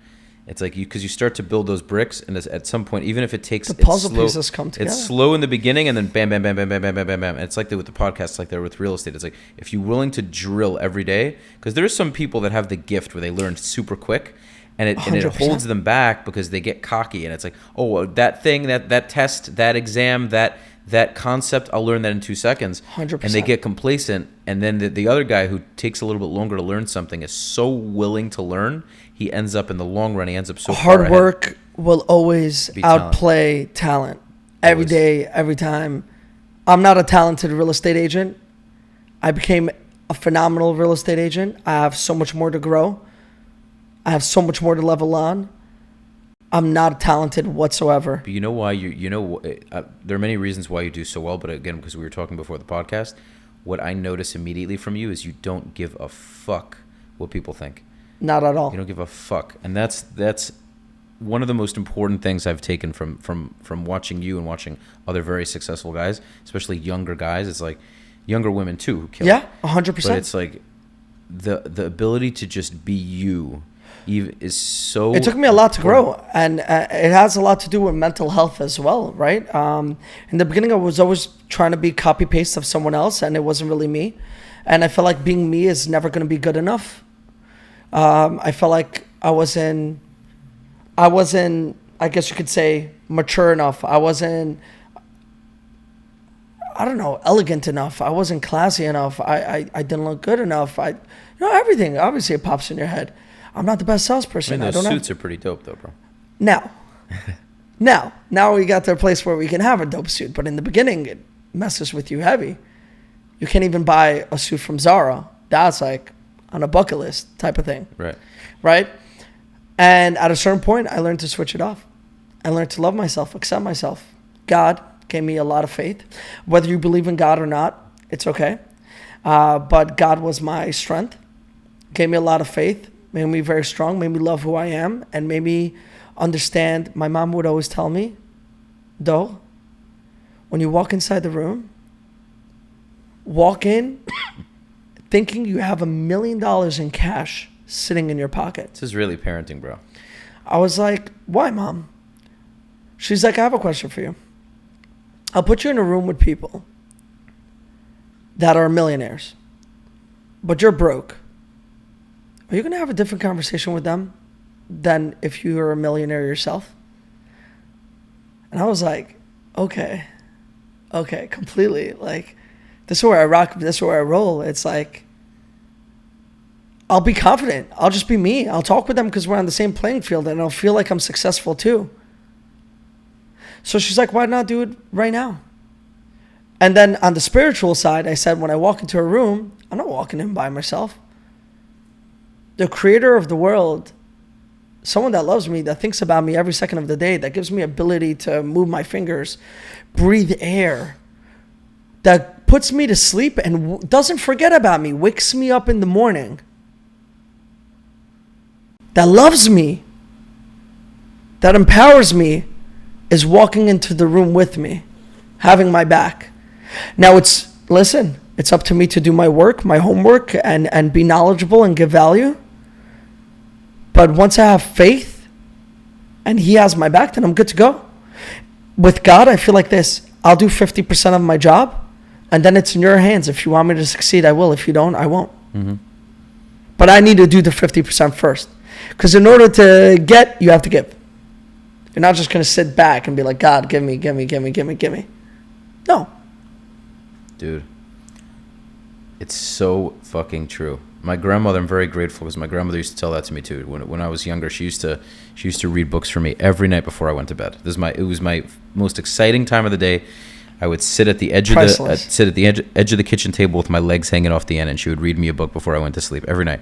It's like because you start to build those bricks, and at some point, even if it takes The puzzle pieces come together. It's slow in the beginning, and then bam, bam, bam, bam, bam, bam, bam, bam, bam. And it's like that with the podcast, like that with real estate. It's like if you're willing to drill every day, because there's some people that have the gift where they learn super quick, and it 100%. holds them back because they get cocky, and it's like, oh, that thing, that test, that exam, that concept, I'll learn that in 2 seconds. 100%. And they get complacent, and then the other guy who takes a little bit longer to learn something is so willing to learn, he ends up in the long run, he ends up so far Hard ahead. work will always Be talent. outplay talent. Every Always. day, every time. I'm not a talented real estate agent. I became a phenomenal real estate agent. I have so much more to grow. I have so much more to level on. I'm not talented whatsoever. But you know why there are many reasons why you do so well, but again, because we were talking before the podcast, what I notice immediately from you is you don't give a fuck what people think. Not at all. You don't give a fuck. And that's one of the most important things I've taken from watching you and watching other very successful guys, especially younger guys. It's like younger women too who kill. Yeah, 100%. But it's like the ability to just be you is so... It took me a lot to grow, and it has a lot to do with mental health as well, right? In the beginning, I was always trying to be copy-paste of someone else, and it wasn't really me. And I felt like being me is never going to be good enough. I felt like I wasn't, I guess you could say, mature enough. I wasn't, I don't know, elegant enough. I wasn't classy enough. I didn't look good enough. Everything. Obviously, it pops in your head. I'm not the best salesperson. I mean, those suits are pretty dope, though, bro. Now we got to a place where we can have a dope suit. But in the beginning, it messes with you heavy. You can't even buy a suit from Zara. That's like on a bucket list type of thing. Right? And at a certain point, I learned to switch it off. I learned to love myself, accept myself. God gave me a lot of faith. Whether you believe in God or not, it's okay. But God was my strength. Gave me a lot of faith. Made me very strong, made me love who I am, and made me understand. My mom would always tell me, "Do, when you walk inside the room, walk in thinking you have $1 million in cash sitting in your pocket." This is really parenting, bro. I was like, "Why, Mom?" She's like, "I have a question for you. I'll put you in a room with people that are millionaires, but you're broke. Are you going to have a different conversation with them than if you were a millionaire yourself?" And I was like, okay, completely. Like, this is where I rock, this is where I roll. It's like, I'll be confident. I'll just be me. I'll talk with them because we're on the same playing field, and I'll feel like I'm successful too. So she's like, why not do it right now? And then on the spiritual side, I said, when I walk into a room, I'm not walking in by myself. The creator of the world, someone that loves me, that thinks about me every second of the day, that gives me ability to move my fingers, breathe air, that puts me to sleep and doesn't forget about me, wakes me up in the morning, that loves me, that empowers me, is walking into the room with me, having my back. Now it's up to me to do my work, my homework, and be knowledgeable and give value. But once I have faith and he has my back, then I'm good to go. With God, I feel like this. I'll do 50% of my job, and then it's in your hands. If you want me to succeed, I will. If you don't, I won't. Mm-hmm. But I need to do the 50% first. Because in order to get, you have to give. You're not just going to sit back and be like, God, give me. No. Dude, it's so fucking true. My grandmother, I'm very grateful because my grandmother used to tell that to me too. When I was younger, she used to read books for me every night before I went to bed. It was my most exciting time of the day. I would sit at the edge of the kitchen table with my legs hanging off the end, and she would read me a book before I went to sleep every night.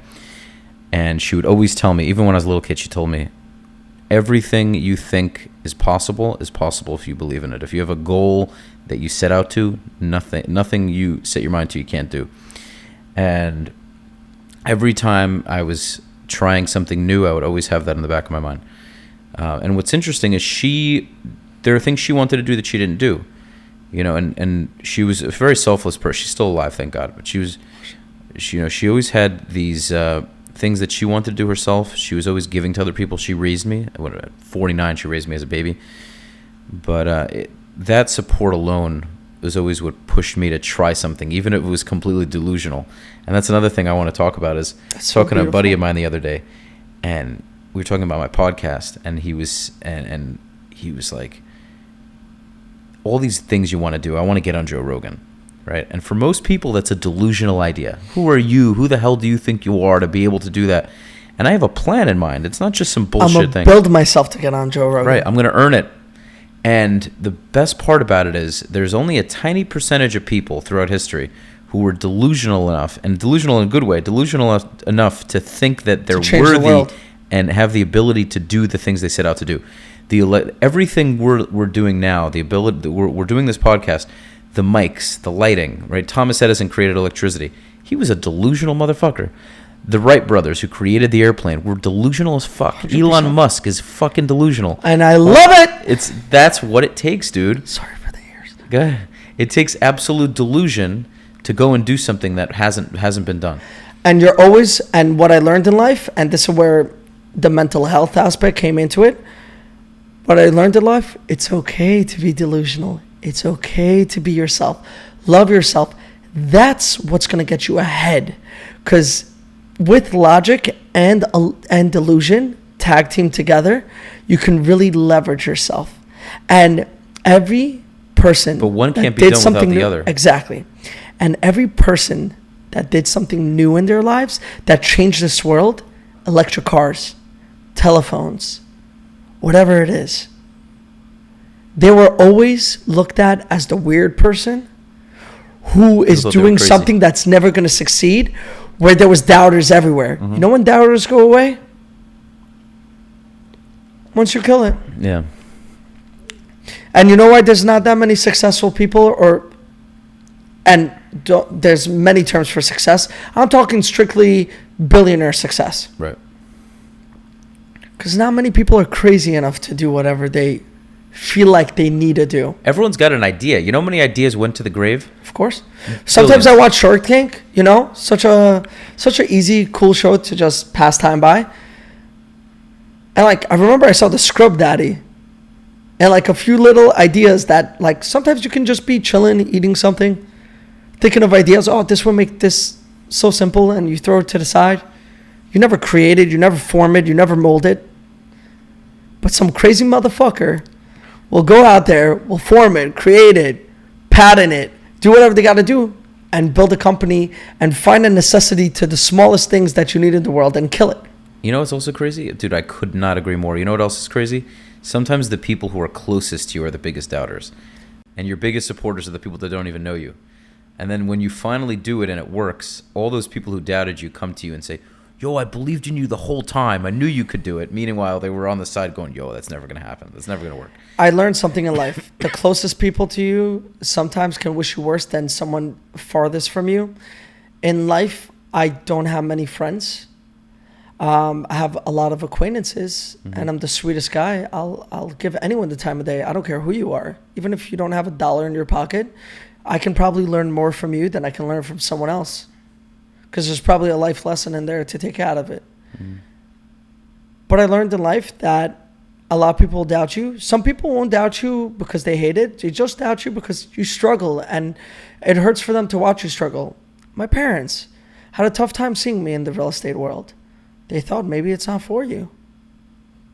And she would always tell me, even when I was a little kid, she told me, everything you think is possible if you believe in it. If you have a goal that you set out to, nothing you set your mind to, you can't do. And every time I was trying something new, I would always have that in the back of my mind. And what's interesting is there are things she wanted to do that she didn't do, and she was a very selfless person. She's still alive, thank God. But she always had these things that she wanted to do herself. She was always giving to other people. She raised me. At 49, she raised me as a baby. But that support alone was always what pushed me to try something, even if it was completely delusional. And that's another thing I want to talk about is talking to a buddy of mine the other day, and we were talking about my podcast, and he was like, all these things you want to do, I want to get on Joe Rogan, right? And for most people, that's a delusional idea. Who are you? Who the hell do you think you are to be able to do that? And I have a plan in mind. It's not just some bullshit thing. I'm going to build myself to get on Joe Rogan. Right, I'm going to earn it. And the best part about it is there's only a tiny percentage of people throughout history who who were delusional enough, and delusional in a good way, delusional enough to think that they're change the worthy world. and have the ability to do the things they set out to do. Everything we're doing now, the ability we're doing this podcast, the mics, the lighting, right? Thomas Edison created electricity. He was a delusional motherfucker. The Wright brothers who created the airplane were delusional as fuck. 100%. Elon Musk is fucking delusional. And I love it. That's what it takes, dude. Sorry for the ears. Go ahead. It takes absolute delusion to go and do something that hasn't been done. And you're always, and what I learned in life, and this is where the mental health aspect came into it. What I learned in life, it's okay to be delusional. It's okay to be yourself. Love yourself. That's what's going to get you ahead. Because with logic and delusion tag team together, you can really leverage yourself. And every person But one can't that be did done something without the new, other. Exactly. And every person that did something new in their lives that changed this world, electric cars, telephones, whatever it is, they were always looked at as the weird person who is thought they were doing crazy. something that's never going to succeed, where there was doubters everywhere. You know when doubters go away? Once you kill it. Yeah. And you know why there's not that many successful people, there's many terms for success. I'm talking strictly billionaire success. Right. Because not many people are crazy enough to do whatever they feel like they need to do. Everyone's got an idea. You know how many ideas went to the grave? Of course. Sometimes Billions. I watch Shark Tank, such a easy, cool show to just pass time by. And I remember I saw the Scrub Daddy. And a few little ideas that sometimes you can just be chilling, eating something, thinking of ideas. Oh, this will make this so simple, and you throw it to the side. You never create it, you never form it, you never mold it. But some crazy motherfucker will go out there, will form it, create it, patent it, do whatever they got to do, and build a company and find a necessity to the smallest things that you need in the world and kill it. You know what's also crazy? Dude, I could not agree more. You know what else is crazy? Sometimes the people who are closest to you are the biggest doubters. And your biggest supporters are the people that don't even know you. And then when you finally do it and it works, all those people who doubted you come to you and say, yo, I believed in you the whole time. I knew you could do it. Meanwhile, they were on the side going, yo, that's never going to happen. That's never going to work. I learned something in life. The closest people to you sometimes can wish you worse than someone farthest from you. In life, I don't have many friends. I have a lot of acquaintances, and I'm the sweetest guy. I'll give anyone the time of day. I don't care who you are. Even if you don't have $1 in your pocket, I can probably learn more from you than I can learn from someone else. Because there's probably a life lesson in there to take out of it. But I learned in life that a lot of people doubt you. Some people won't doubt you because they hate it. They just doubt you because you struggle, and it hurts for them to watch you struggle. My parents had a tough time seeing me in the real estate world. They thought maybe it's not for you.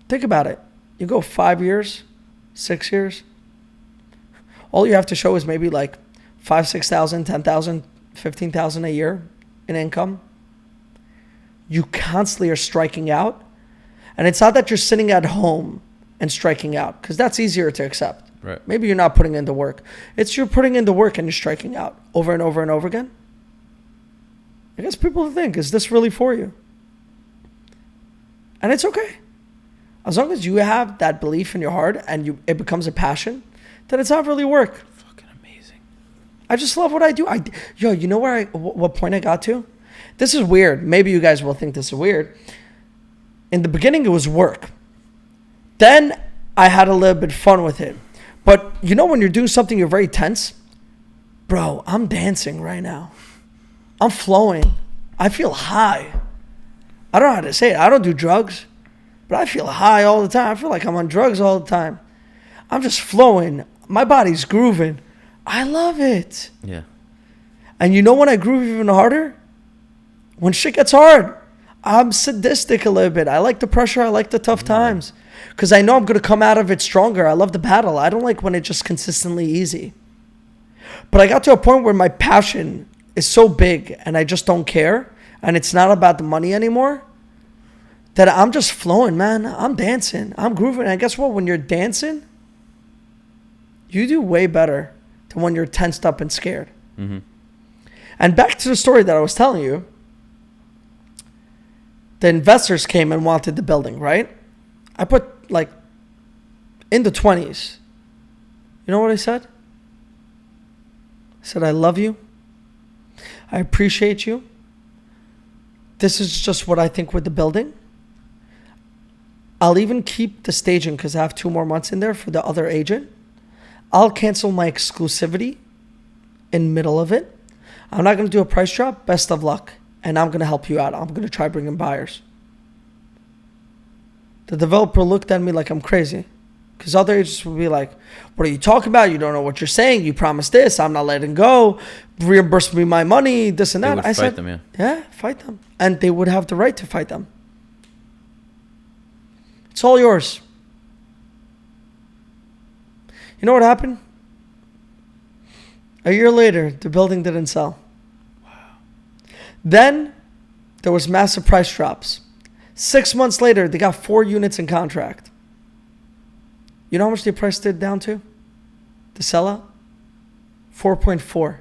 Think about it. You go 5 years, 6 years. All you have to show is maybe $5,000, $6,000, $10,000, $15,000 a year in income. You constantly are striking out. And it's not that you're sitting at home and striking out, because that's easier to accept. Right. Maybe you're not putting in the work. It's you're putting in the work and you're striking out over and over and over again. I guess people think, is this really for you? And it's okay. As long as you have that belief in your heart and it becomes a passion, then it's not really work. Fucking amazing. I just love what I do. You know what point I got to? This is weird. Maybe you guys will think this is weird. In the beginning, it was work. Then I had a little bit fun with it. But you know when you're doing something, you're very tense? Bro, I'm dancing right now. I'm flowing. I feel high. I don't know how to say it. I don't do drugs, but I feel high all the time. I feel like I'm on drugs all the time. I'm just flowing. My body's grooving. I love it. Yeah. And you know when I groove even harder? When shit gets hard. I'm sadistic a little bit. I like the pressure. I like the tough times. Because I know I'm going to come out of it stronger. I love the battle. I don't like when it's just consistently easy. But I got to a point where my passion is so big and I just don't care. And it's not about the money anymore, that I'm just flowing, man. I'm dancing. I'm grooving. And guess what? When you're dancing, you do way better than when you're tensed up and scared. And back to the story that I was telling you. The investors came and wanted the building, right? I put like in the 20s. You know what I said? I said, I love you. I appreciate you. This is just what I think with the building. I'll even keep the staging because I have 2 more months in there for the other agent. I'll cancel my exclusivity in the middle of it. I'm not going to do a price drop. Best of luck. And I'm going to help you out. I'm going to try bringing buyers. The developer looked at me like I'm crazy. Because other agents will be like, what are you talking about? You don't know what you're saying. You promised this. I'm not letting go. Reimburse me my money, this and that. They would fight them, yeah. Yeah, fight them. And they would have the right to fight them. It's all yours. You know what happened? A year later, the building didn't sell. Then there was massive price drops. 6 months later, they got 4 units in contract. You know how much they priced it down to? The seller? 4.4.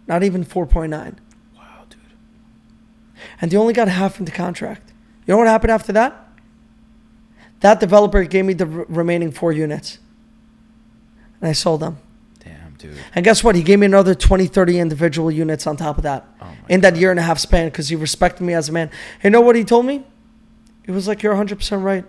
Not even 4.9. Wow, dude. And they only got half into contract. You know what happened after that? That developer gave me the remaining 4 units. And I sold them. Damn, dude. And guess what? He gave me another 20, 30 individual units on top of that. In that year and a half span because he respected me as a man. You know what he told me? He was like, you're 100% right.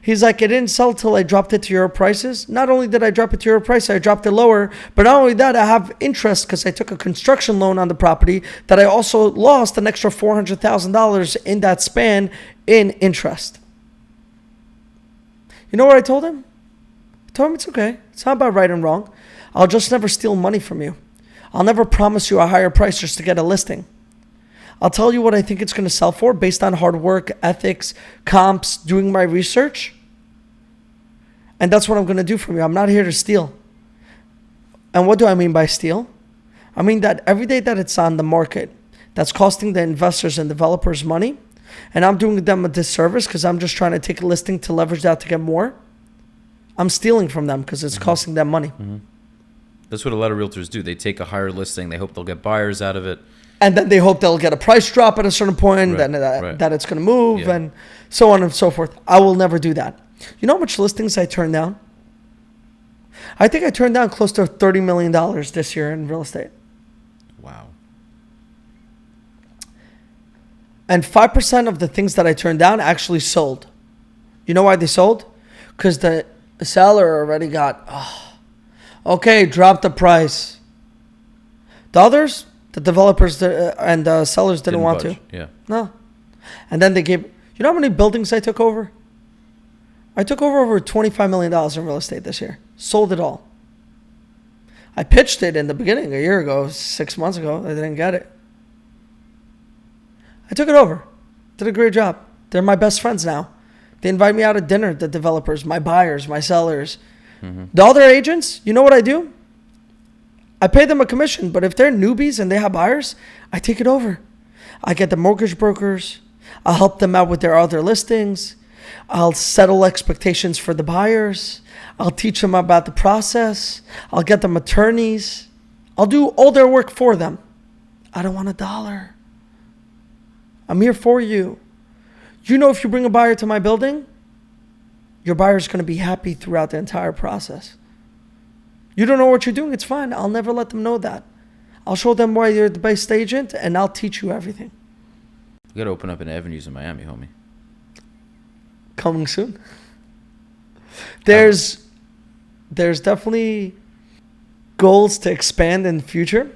He's like, it didn't sell till I dropped it to your prices. Not only did I drop it to your price, I dropped it lower. But not only that, I have interest because I took a construction loan on the property that I also lost an extra $400,000 in that span in interest. You know what I told him? I told him it's okay. It's not about right and wrong. I'll just never steal money from you. I'll never promise you a higher price just to get a listing. I'll tell you what I think it's going to sell for based on hard work, ethics, comps, doing my research. And that's what I'm going to do from you. I'm not here to steal. And what do I mean by steal? I mean that every day that it's on the market, that's costing the investors and developers money, and I'm doing them a disservice because I'm just trying to take a listing to leverage that to get more, I'm stealing from them because it's costing them money. Mm-hmm. That's what a lot of realtors do. They take a higher listing. They hope they'll get buyers out of it. And then they hope they'll get a price drop at a certain point, and that it's going to move, and so on and so forth. I will never do that. You know how much listings I turned down? I think I turned down close to $30 million this year in real estate. Wow. And 5% of the things that I turned down actually sold. You know why they sold? Because the seller already got, okay, drop the price. The others, the developers and the sellers didn't want budge. to. Yeah. No. And then they gave, you know how many buildings I took over? I took over $25 million in real estate this year. Sold it all. I pitched it in the beginning a year ago, 6 months ago. I didn't get it. I took it over. Did a great job. They're my best friends now. They invite me out to dinner, the developers, my buyers, my sellers. Mm-hmm. The other agents, you know what I do? I pay them a commission, but if they're newbies and they have buyers, I take it over. I get the mortgage brokers. I'll help them out with their other listings. I'll settle expectations for the buyers. I'll teach them about the process. I'll get them attorneys. I'll do all their work for them. I don't want $1. I'm here for you. You know, if you bring a buyer to my building, your buyer's going to be happy throughout the entire process. You don't know what you're doing, it's fine. I'll never let them know that. I'll show them why you're the best agent, and I'll teach you everything. You got to open up an Avenues in Miami, homie. Coming soon. There's definitely goals to expand in the future.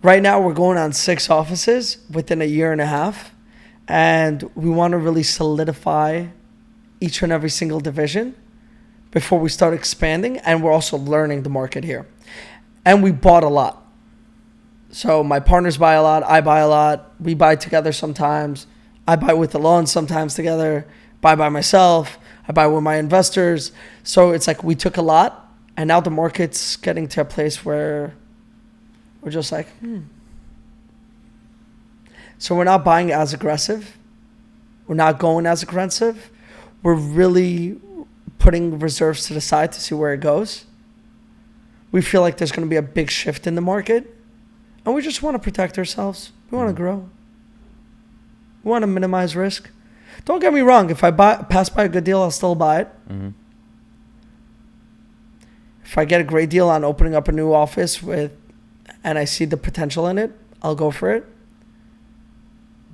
Right now, we're going on 6 offices within a year and a half, and we want to really solidify each and every single division before we start expanding, and we're also learning the market here. And we bought a lot. So my partners buy a lot, I buy a lot, we buy together sometimes. I buy with the loan sometimes together, buy by myself, I buy with my investors. So it's like we took a lot, and now the market's getting to a place where we're just like, So we're not buying as aggressive. We're not going as aggressive. We're really putting reserves to the side to see where it goes. We feel like there's going to be a big shift in the market. And we just want to protect ourselves. We want to grow. We want to minimize risk. Don't get me wrong. If I pass by a good deal, I'll still buy it. If I get a great deal on opening up a new office and I see the potential in it, I'll go for it.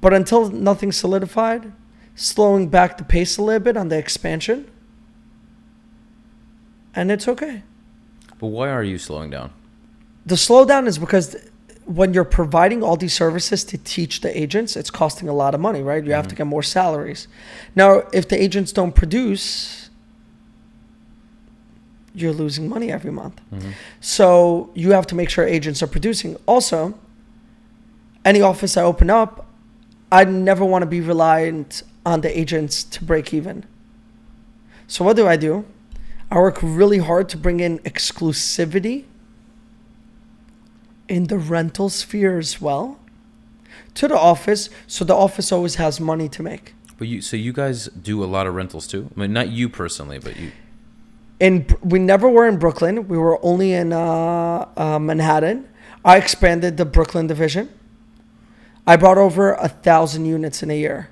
But until nothing's solidified, slowing back the pace a little bit on the expansion, and it's okay. But why are you slowing down? The slowdown is because when you're providing all these services to teach the agents, it's costing a lot of money, right? You have to get more salaries. Now, if the agents don't produce, you're losing money every month. So you have to make sure agents are producing. Also, any office I open up, I never want to be reliant on the agents to break even. So what do? I work really hard to bring in exclusivity in the rental sphere as well to the office, so the office always has money to make. But you guys do a lot of rentals too? I mean, not you personally, but you. We never were in Brooklyn. We were only in Manhattan. I expanded the Brooklyn division. I brought over 1,000 units in a year,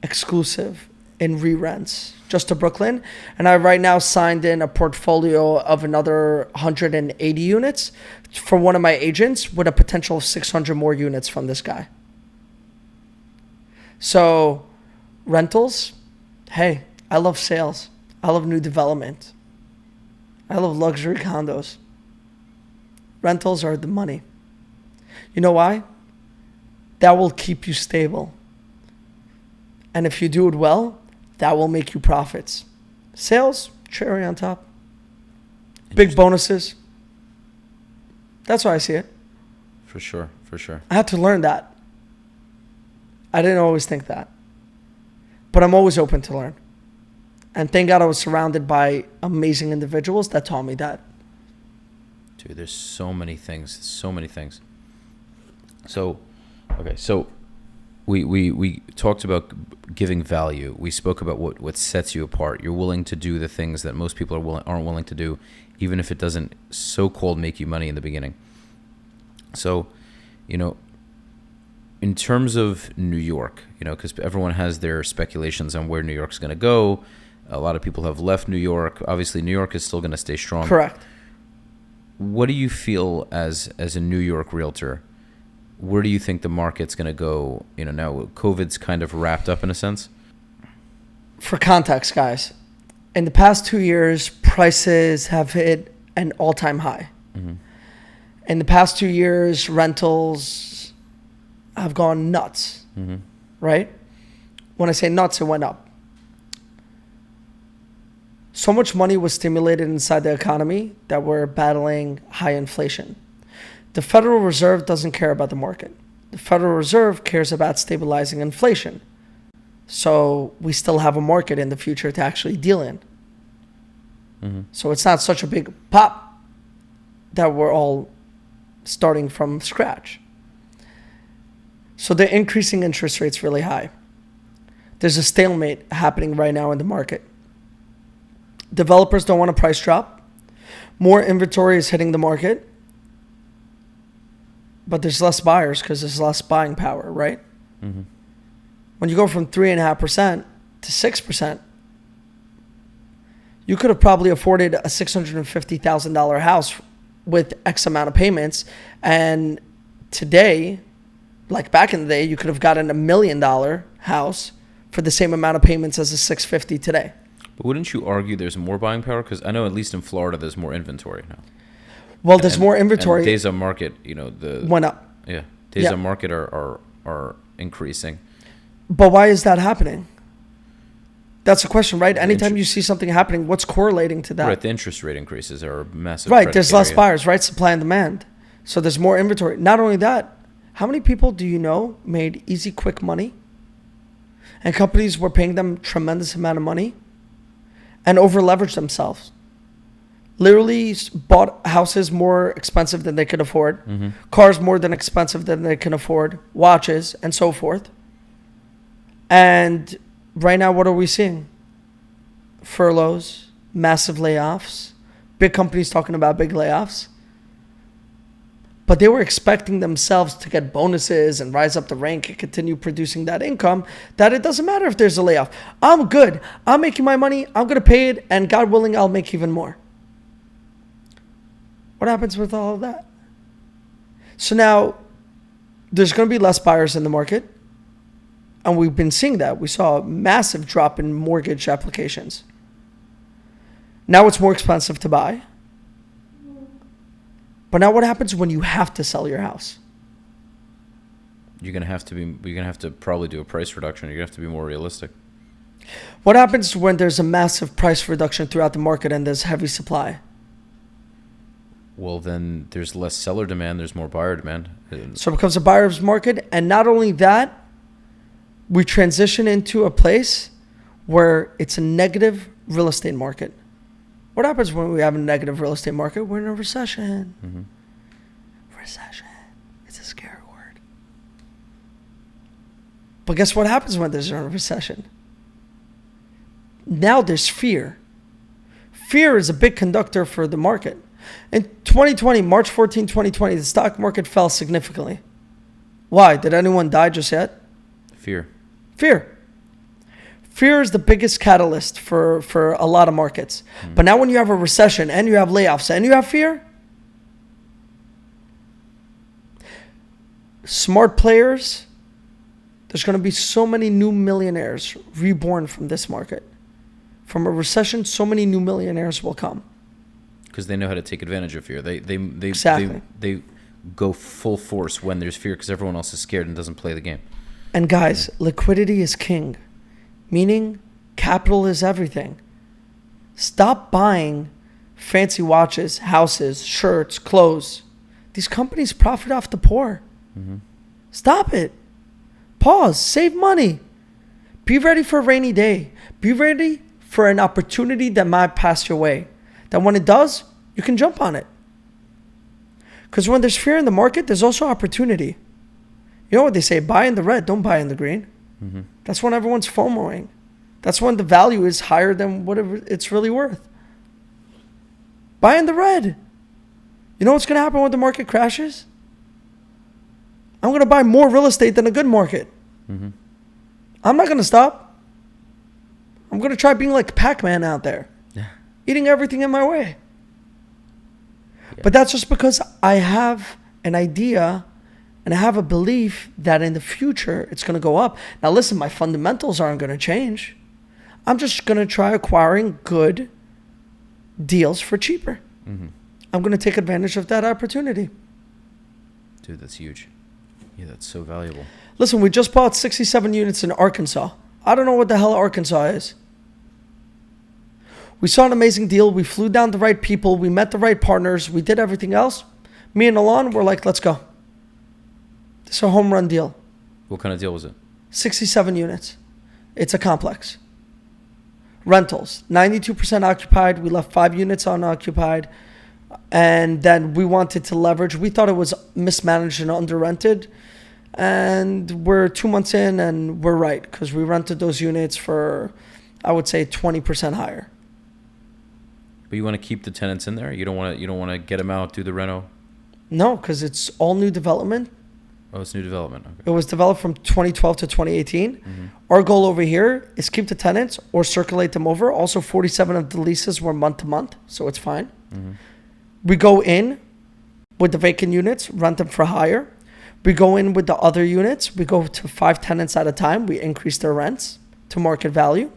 exclusive in re-rents, just to Brooklyn. And I right now signed in a portfolio of another 180 units for one of my agents with a potential of 600 more units from this guy. So rentals, hey, I love sales. I love new development. I love luxury condos. Rentals are the money. You know why? That will keep you stable. And if you do it well, that will make you profits. Sales, cherry on top. Big bonuses. That's how I see it. For sure. I had to learn that. I didn't always think that. But I'm always open to learn. And thank God I was surrounded by amazing individuals that taught me that. Dude, there's so many things. So, okay, so we talked about giving value. We spoke about what sets you apart. You're willing to do the things that most people aren't willing to do, even if it doesn't so-called make you money in the beginning. So, in terms of New York, because everyone has their speculations on where New York's going to go. A lot of people have left New York. Obviously, New York is still going to stay strong. Correct. What do you feel as a New York realtor? Where do you think the market's going to go? Now COVID's kind of wrapped up in a sense. For context, guys, in the past 2 years, prices have hit an all-time high. In the past 2 years, rentals have gone nuts, right? When I say nuts, it went up. So much money was stimulated inside the economy that we're battling high inflation. The Federal Reserve doesn't care about the market. The Federal Reserve cares about stabilizing inflation. So we still have a market in the future to actually deal in. So it's not such a big pop that we're all starting from scratch. So they're increasing interest rates really high. There's a stalemate happening right now in the market. Developers don't want a price drop. More inventory is hitting the market. But there's less buyers because there's less buying power, right? When you go from 3.5% to 6%, you could have probably afforded a $650,000 house with X amount of payments. And today, like back in the day, you could have gotten $1 million house for the same amount of payments as a $650,000 today. But wouldn't you argue there's more buying power? Because I know at least in Florida there's more inventory now. Well, there's more inventory. And days on market, went up. Yeah, days on market are increasing. But why is that happening? That's a question, right? Anytime you see something happening, what's correlating to that? Right, the interest rate increases are massive. Right, there's less buyers, right? Supply and demand. So there's more inventory. Not only that, how many people do you know made easy, quick money? And companies were paying them tremendous amount of money and over-leveraged themselves. Literally bought houses more expensive than they could afford, cars more than expensive than they can afford, watches, and so forth. And right now, what are we seeing? Furloughs, massive layoffs, big companies talking about big layoffs. but they were expecting themselves to get bonuses and rise up the rank and continue producing that income, that it doesn't matter if there's a layoff. I'm good. I'm making my money. I'm going to pay it. And God willing, I'll make even more. What happens with all of that? So now there's going to be less buyers in the market. And we've been seeing that. We saw a massive drop in mortgage applications. Now it's more expensive to buy. But now what happens when you have to sell your house? You're gonna have to probably do a price reduction. You're gonna have to be more realistic. What happens when there's a massive price reduction throughout the market and there's heavy supply? Well, then there's less seller demand. There's more buyer demand. So it becomes a buyer's market. And not only that, we transition into a place where it's a negative real estate market. What happens when we have a negative real estate market? We're in a recession. Mm-hmm. Recession. It's a scary word. But guess what happens when there's a recession? Now there's fear. Fear is a big conductor for the market. In 2020, March 14, 2020, the stock market fell significantly. Why? Did anyone die just yet? Fear. Fear is the biggest catalyst for a lot of markets. But now when you have a recession and you have layoffs and you have fear, smart players, there's going to be so many new millionaires reborn from this market. From a recession, so many new millionaires will come. Because they know how to take advantage of fear. They Exactly. They go full force when there's fear because everyone else is scared and doesn't play the game. And guys, liquidity is king. Meaning, capital is everything. Stop buying fancy watches, houses, shirts, clothes. These companies profit off the poor. Mm-hmm. Stop it. Pause. Save money. Be ready for a rainy day. Be ready for an opportunity that might pass your way. That when it does, you can jump on it. Because when there's fear in the market, there's also opportunity. You know what they say? Buy in the red, don't buy in the green. Mm-hmm. That's when everyone's FOMOing. That's when the value is higher than whatever it's really worth. Buy in the red. You know what's going to happen when the market crashes? I'm going to buy more real estate than a good market. Mm-hmm. I'm not going to stop. I'm going to try being like Pac-Man out there. Yeah. Eating everything in my way. Yeah. But that's just because I have an idea and I have a belief that in the future, it's going to go up. Now, listen, my fundamentals aren't going to change. I'm just going to try acquiring good deals for cheaper. Mm-hmm. I'm going to take advantage of that opportunity. Dude, that's huge. Yeah, that's so valuable. Listen, we just bought 67 units in Arkansas. I don't know what the hell Arkansas is. We saw an amazing deal. We flew down the right people. We met the right partners. We did everything else. Me and Alon were like, let's go. It's a home run deal. What kind of deal was it? 67 units. It's a complex. Rentals. 92% occupied. We left 5 units unoccupied. And then we wanted to leverage. We thought it was mismanaged and under-rented. And we're 2 months in and we're right. Because we rented those units for, I would say, 20% higher. But you want to keep the tenants in there? You don't want to get them out, do the reno? No, because it's all new development. Oh, it's new development. Okay. It was developed from 2012 to 2018. Mm-hmm. Our goal over here is keep the tenants or circulate them over. Also, 47 of the leases were month to month, so it's fine. Mm-hmm. We go in with the vacant units, rent them for hire. We go in with the other units. We go to 5 tenants at a time. We increase their rents to market value.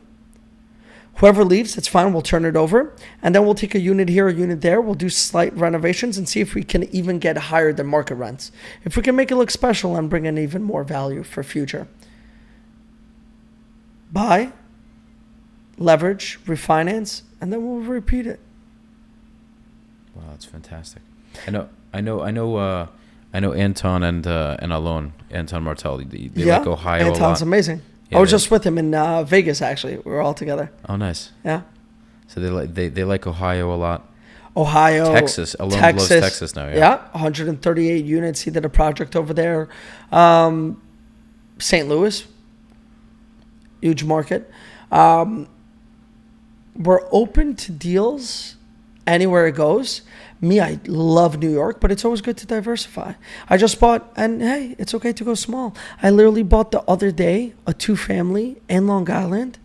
Whoever leaves, it's fine. We'll turn it over. And then we'll take a unit here, a unit there. We'll do slight renovations and see if we can even get higher than market rents. If we can make it look special and bring in even more value for future. Buy, leverage, refinance, and then we'll repeat it. Wow, that's fantastic. I know Anton and Alon, Anton Martel. They like Ohio Anton's a lot. Amazing. Yeah, I was just with him in Vegas, actually. We were all together. Oh, nice. Yeah. So they like Ohio a lot. Ohio. Texas. Alon loves Texas now. Yeah, 138 units. He did a project over there. St. Louis. Huge market. We're open to deals anywhere it goes. I love New York, but it's always good to diversify. I just bought, and hey, it's okay to go small. I literally bought the other day a 2-family in Long Island.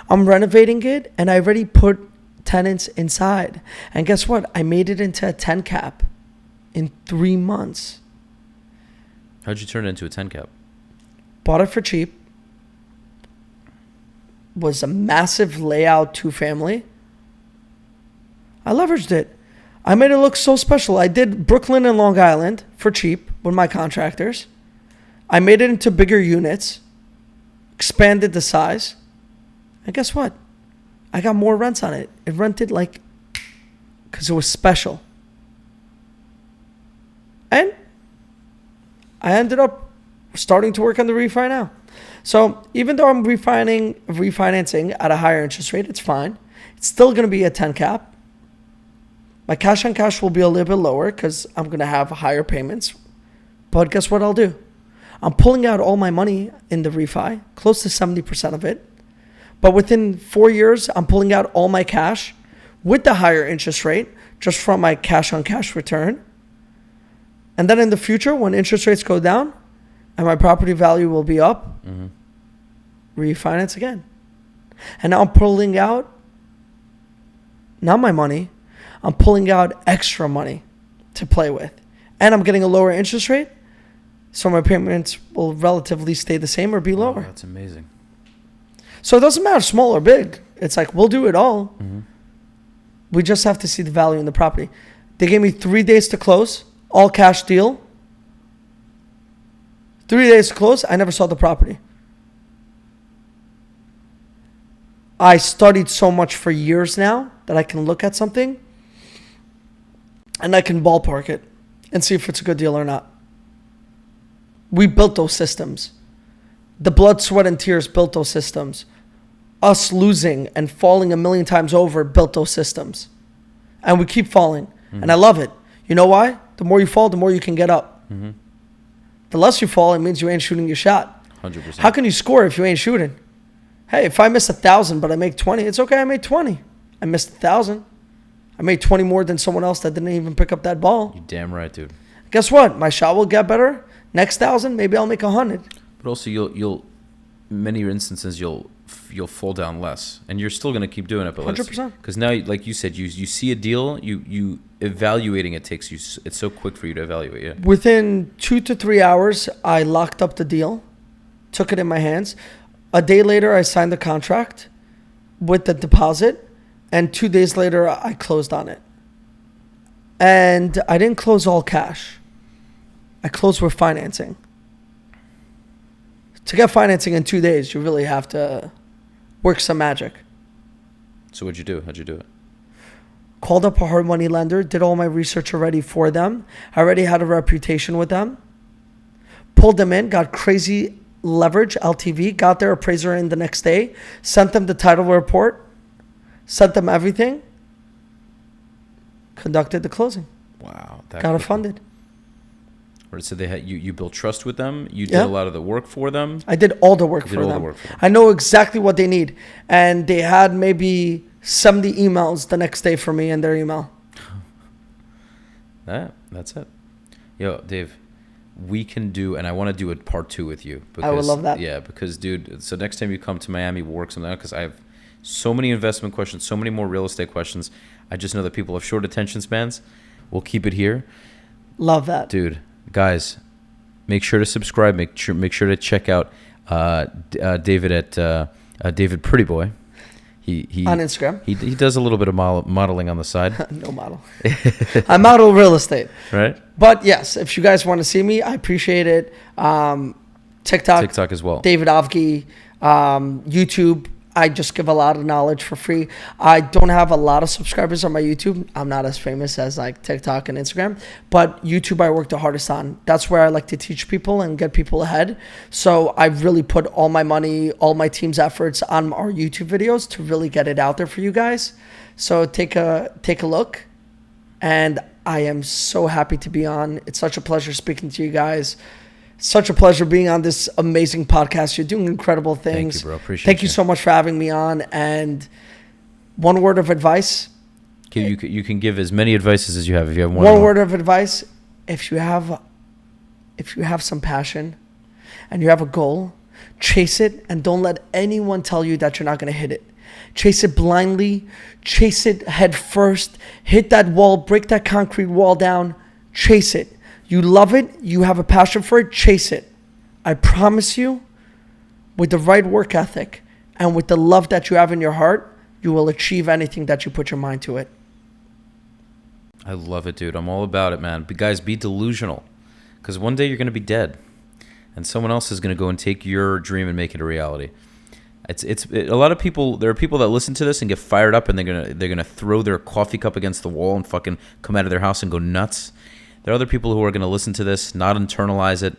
I'm renovating it, and I already put tenants inside. And guess what? I made it into a 10 cap in 3 months. How'd you turn it into a 10 cap? Bought it for cheap. Was a massive layout 2-family. I leveraged it. I made it look so special. I did Brooklyn and Long Island for cheap with my contractors. I made it into bigger units, expanded the size, and guess what? I got more rents on it. It rented because it was special. And I ended up starting to work on the refi now. So even though I'm refinancing at a higher interest rate, it's fine. It's still going to be a 10 cap. My cash on cash will be a little bit lower because I'm going to have higher payments. But guess what I'll do? I'm pulling out all my money in the refi, close to 70% of it. But within 4 years, I'm pulling out all my cash with the higher interest rate just from my cash on cash return. And then in the future, when interest rates go down and my property value will be up, refinance again. And now I'm pulling out, not my money, I'm pulling out extra money to play with. And I'm getting a lower interest rate, so my payments will relatively stay the same or be lower. Oh, that's amazing. So it doesn't matter small or big. It's like, we'll do it all. We just have to see the value in the property. They gave me 3 days to close, all cash deal. 3 days to close, I never saw the property. I studied so much for years now that I can look at something and I can ballpark it and see if it's a good deal or not. We built those systems. The blood, sweat, and tears built those systems. Us losing and falling a million times over built those systems. And we keep falling. And I love it. You know why? The more you fall, the more you can get up. The less you fall, it means you ain't shooting your shot. 100%. How can you score if you ain't shooting? Hey, if I miss 1,000 but I make 20, it's okay, I made 20. I missed 1,000. I made 20 more than someone else that didn't even pick up that ball. You damn right, dude. Guess what? My shot will get better. Next 1,000, maybe I'll make 100. But also, you'll many instances you'll fall down less, and you're still gonna keep doing it. But 100%. Because now, like you said, you see a deal, you evaluating it takes you. It's so quick for you to evaluate. Yeah. Within 2 to 3 hours, I locked up the deal, took it in my hands. A day later, I signed the contract with the deposit, and 2 days later, I closed on it. And I didn't close all cash. I closed with financing. To get financing in 2 days, you really have to work some magic. So what'd you do? How'd you do it? Called up a hard money lender, did all my research already for them. I already had a reputation with them. Pulled them in, got crazy leverage, LTV, got their appraiser in the next day, sent them the title report, sent them everything, conducted the closing. Wow. Got it funded. Right, so they had you built trust with them. You did a lot of the work for them. I did all the work for them. I know exactly what they need. And they had maybe 70 emails the next day for me in their email. That's it. Yo, Dave, we can do, and I want to do a part 2 with you. Because, I would love that. Yeah, because, dude, so next time you come to Miami, we'll work something out because I have so many investment questions, so many more real estate questions. I just know that people have short attention spans. We'll keep it here. Love that. Dude. Guys, make sure to subscribe. Make sure to check out David at DavidPrettyBoy. He on Instagram. He does a little bit of modeling on the side. No model. I model real estate. Right. But yes, if you guys want to see me, I appreciate it. TikTok as well. David Avgi, YouTube. I just give a lot of knowledge for free. I don't have a lot of subscribers on my YouTube. I'm not as famous as like TikTok and Instagram, but YouTube I work the hardest on. That's where I like to teach people and get people ahead. So I really put all my money, all my team's efforts on our YouTube videos to really get it out there for you guys. So take a look. And I am so happy to be on. It's such a pleasure speaking to you guys. Such a pleasure being on this amazing podcast. You're doing incredible things. Thank you, bro. Appreciate it. Thank you so much for having me on. And one word of advice, You can give as many advices as you have. If you have one word of advice, if you have some passion and you have a goal, chase it and don't let anyone tell you that you're not going to hit it. Chase it blindly, chase it head first, hit that wall, break that concrete wall down, chase it. You love it, you have a passion for it, chase it. I promise you, with the right work ethic and with the love that you have in your heart, you will achieve anything that you put your mind to it. I love it, dude. I'm all about it, man. But guys, be delusional, because one day you're going to be dead, and someone else is going to go and take your dream and make it a reality. A lot of people. There are people that listen to this and get fired up, and they're gonna throw their coffee cup against the wall and fucking come out of their house and go nuts. There are other people who are going to listen to this, not internalize it,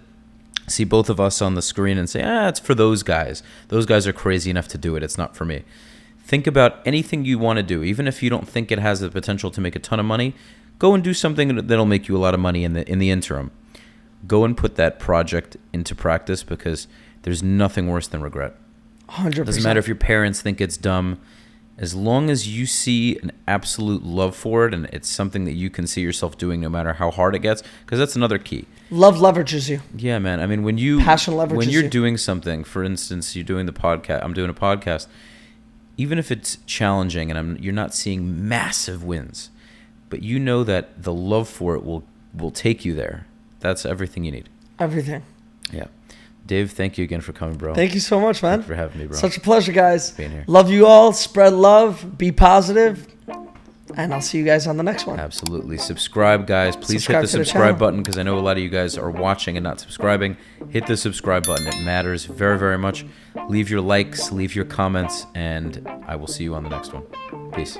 see both of us on the screen and say, it's for those guys. Those guys are crazy enough to do it. It's not for me. Think about anything you want to do. Even if you don't think it has the potential to make a ton of money, go and do something that'll make you a lot of money in the interim. Go and put that project into practice, because there's nothing worse than regret. 100%. Doesn't matter if your parents think it's dumb. As long as you see an absolute love for it and it's something that you can see yourself doing no matter how hard it gets, because that's another key. Love leverages you. Yeah, man. I mean, when you're doing something, for instance, you're doing the podcast, I'm doing a podcast, even if it's challenging and you're not seeing massive wins, but you know that the love for it will take you there. That's everything you need. Everything. Yeah. Dave, thank you again for coming, bro. Thank you so much, man. Thanks for having me, bro. Such a pleasure, guys. Being here. Love you all. Spread love. Be positive. And I'll see you guys on the next one. Absolutely. Subscribe, guys. Please hit the subscribe button, because I know a lot of you guys are watching and not subscribing. Hit the subscribe button. It matters very, very much. Leave your likes, leave your comments, and I will see you on the next one. Peace.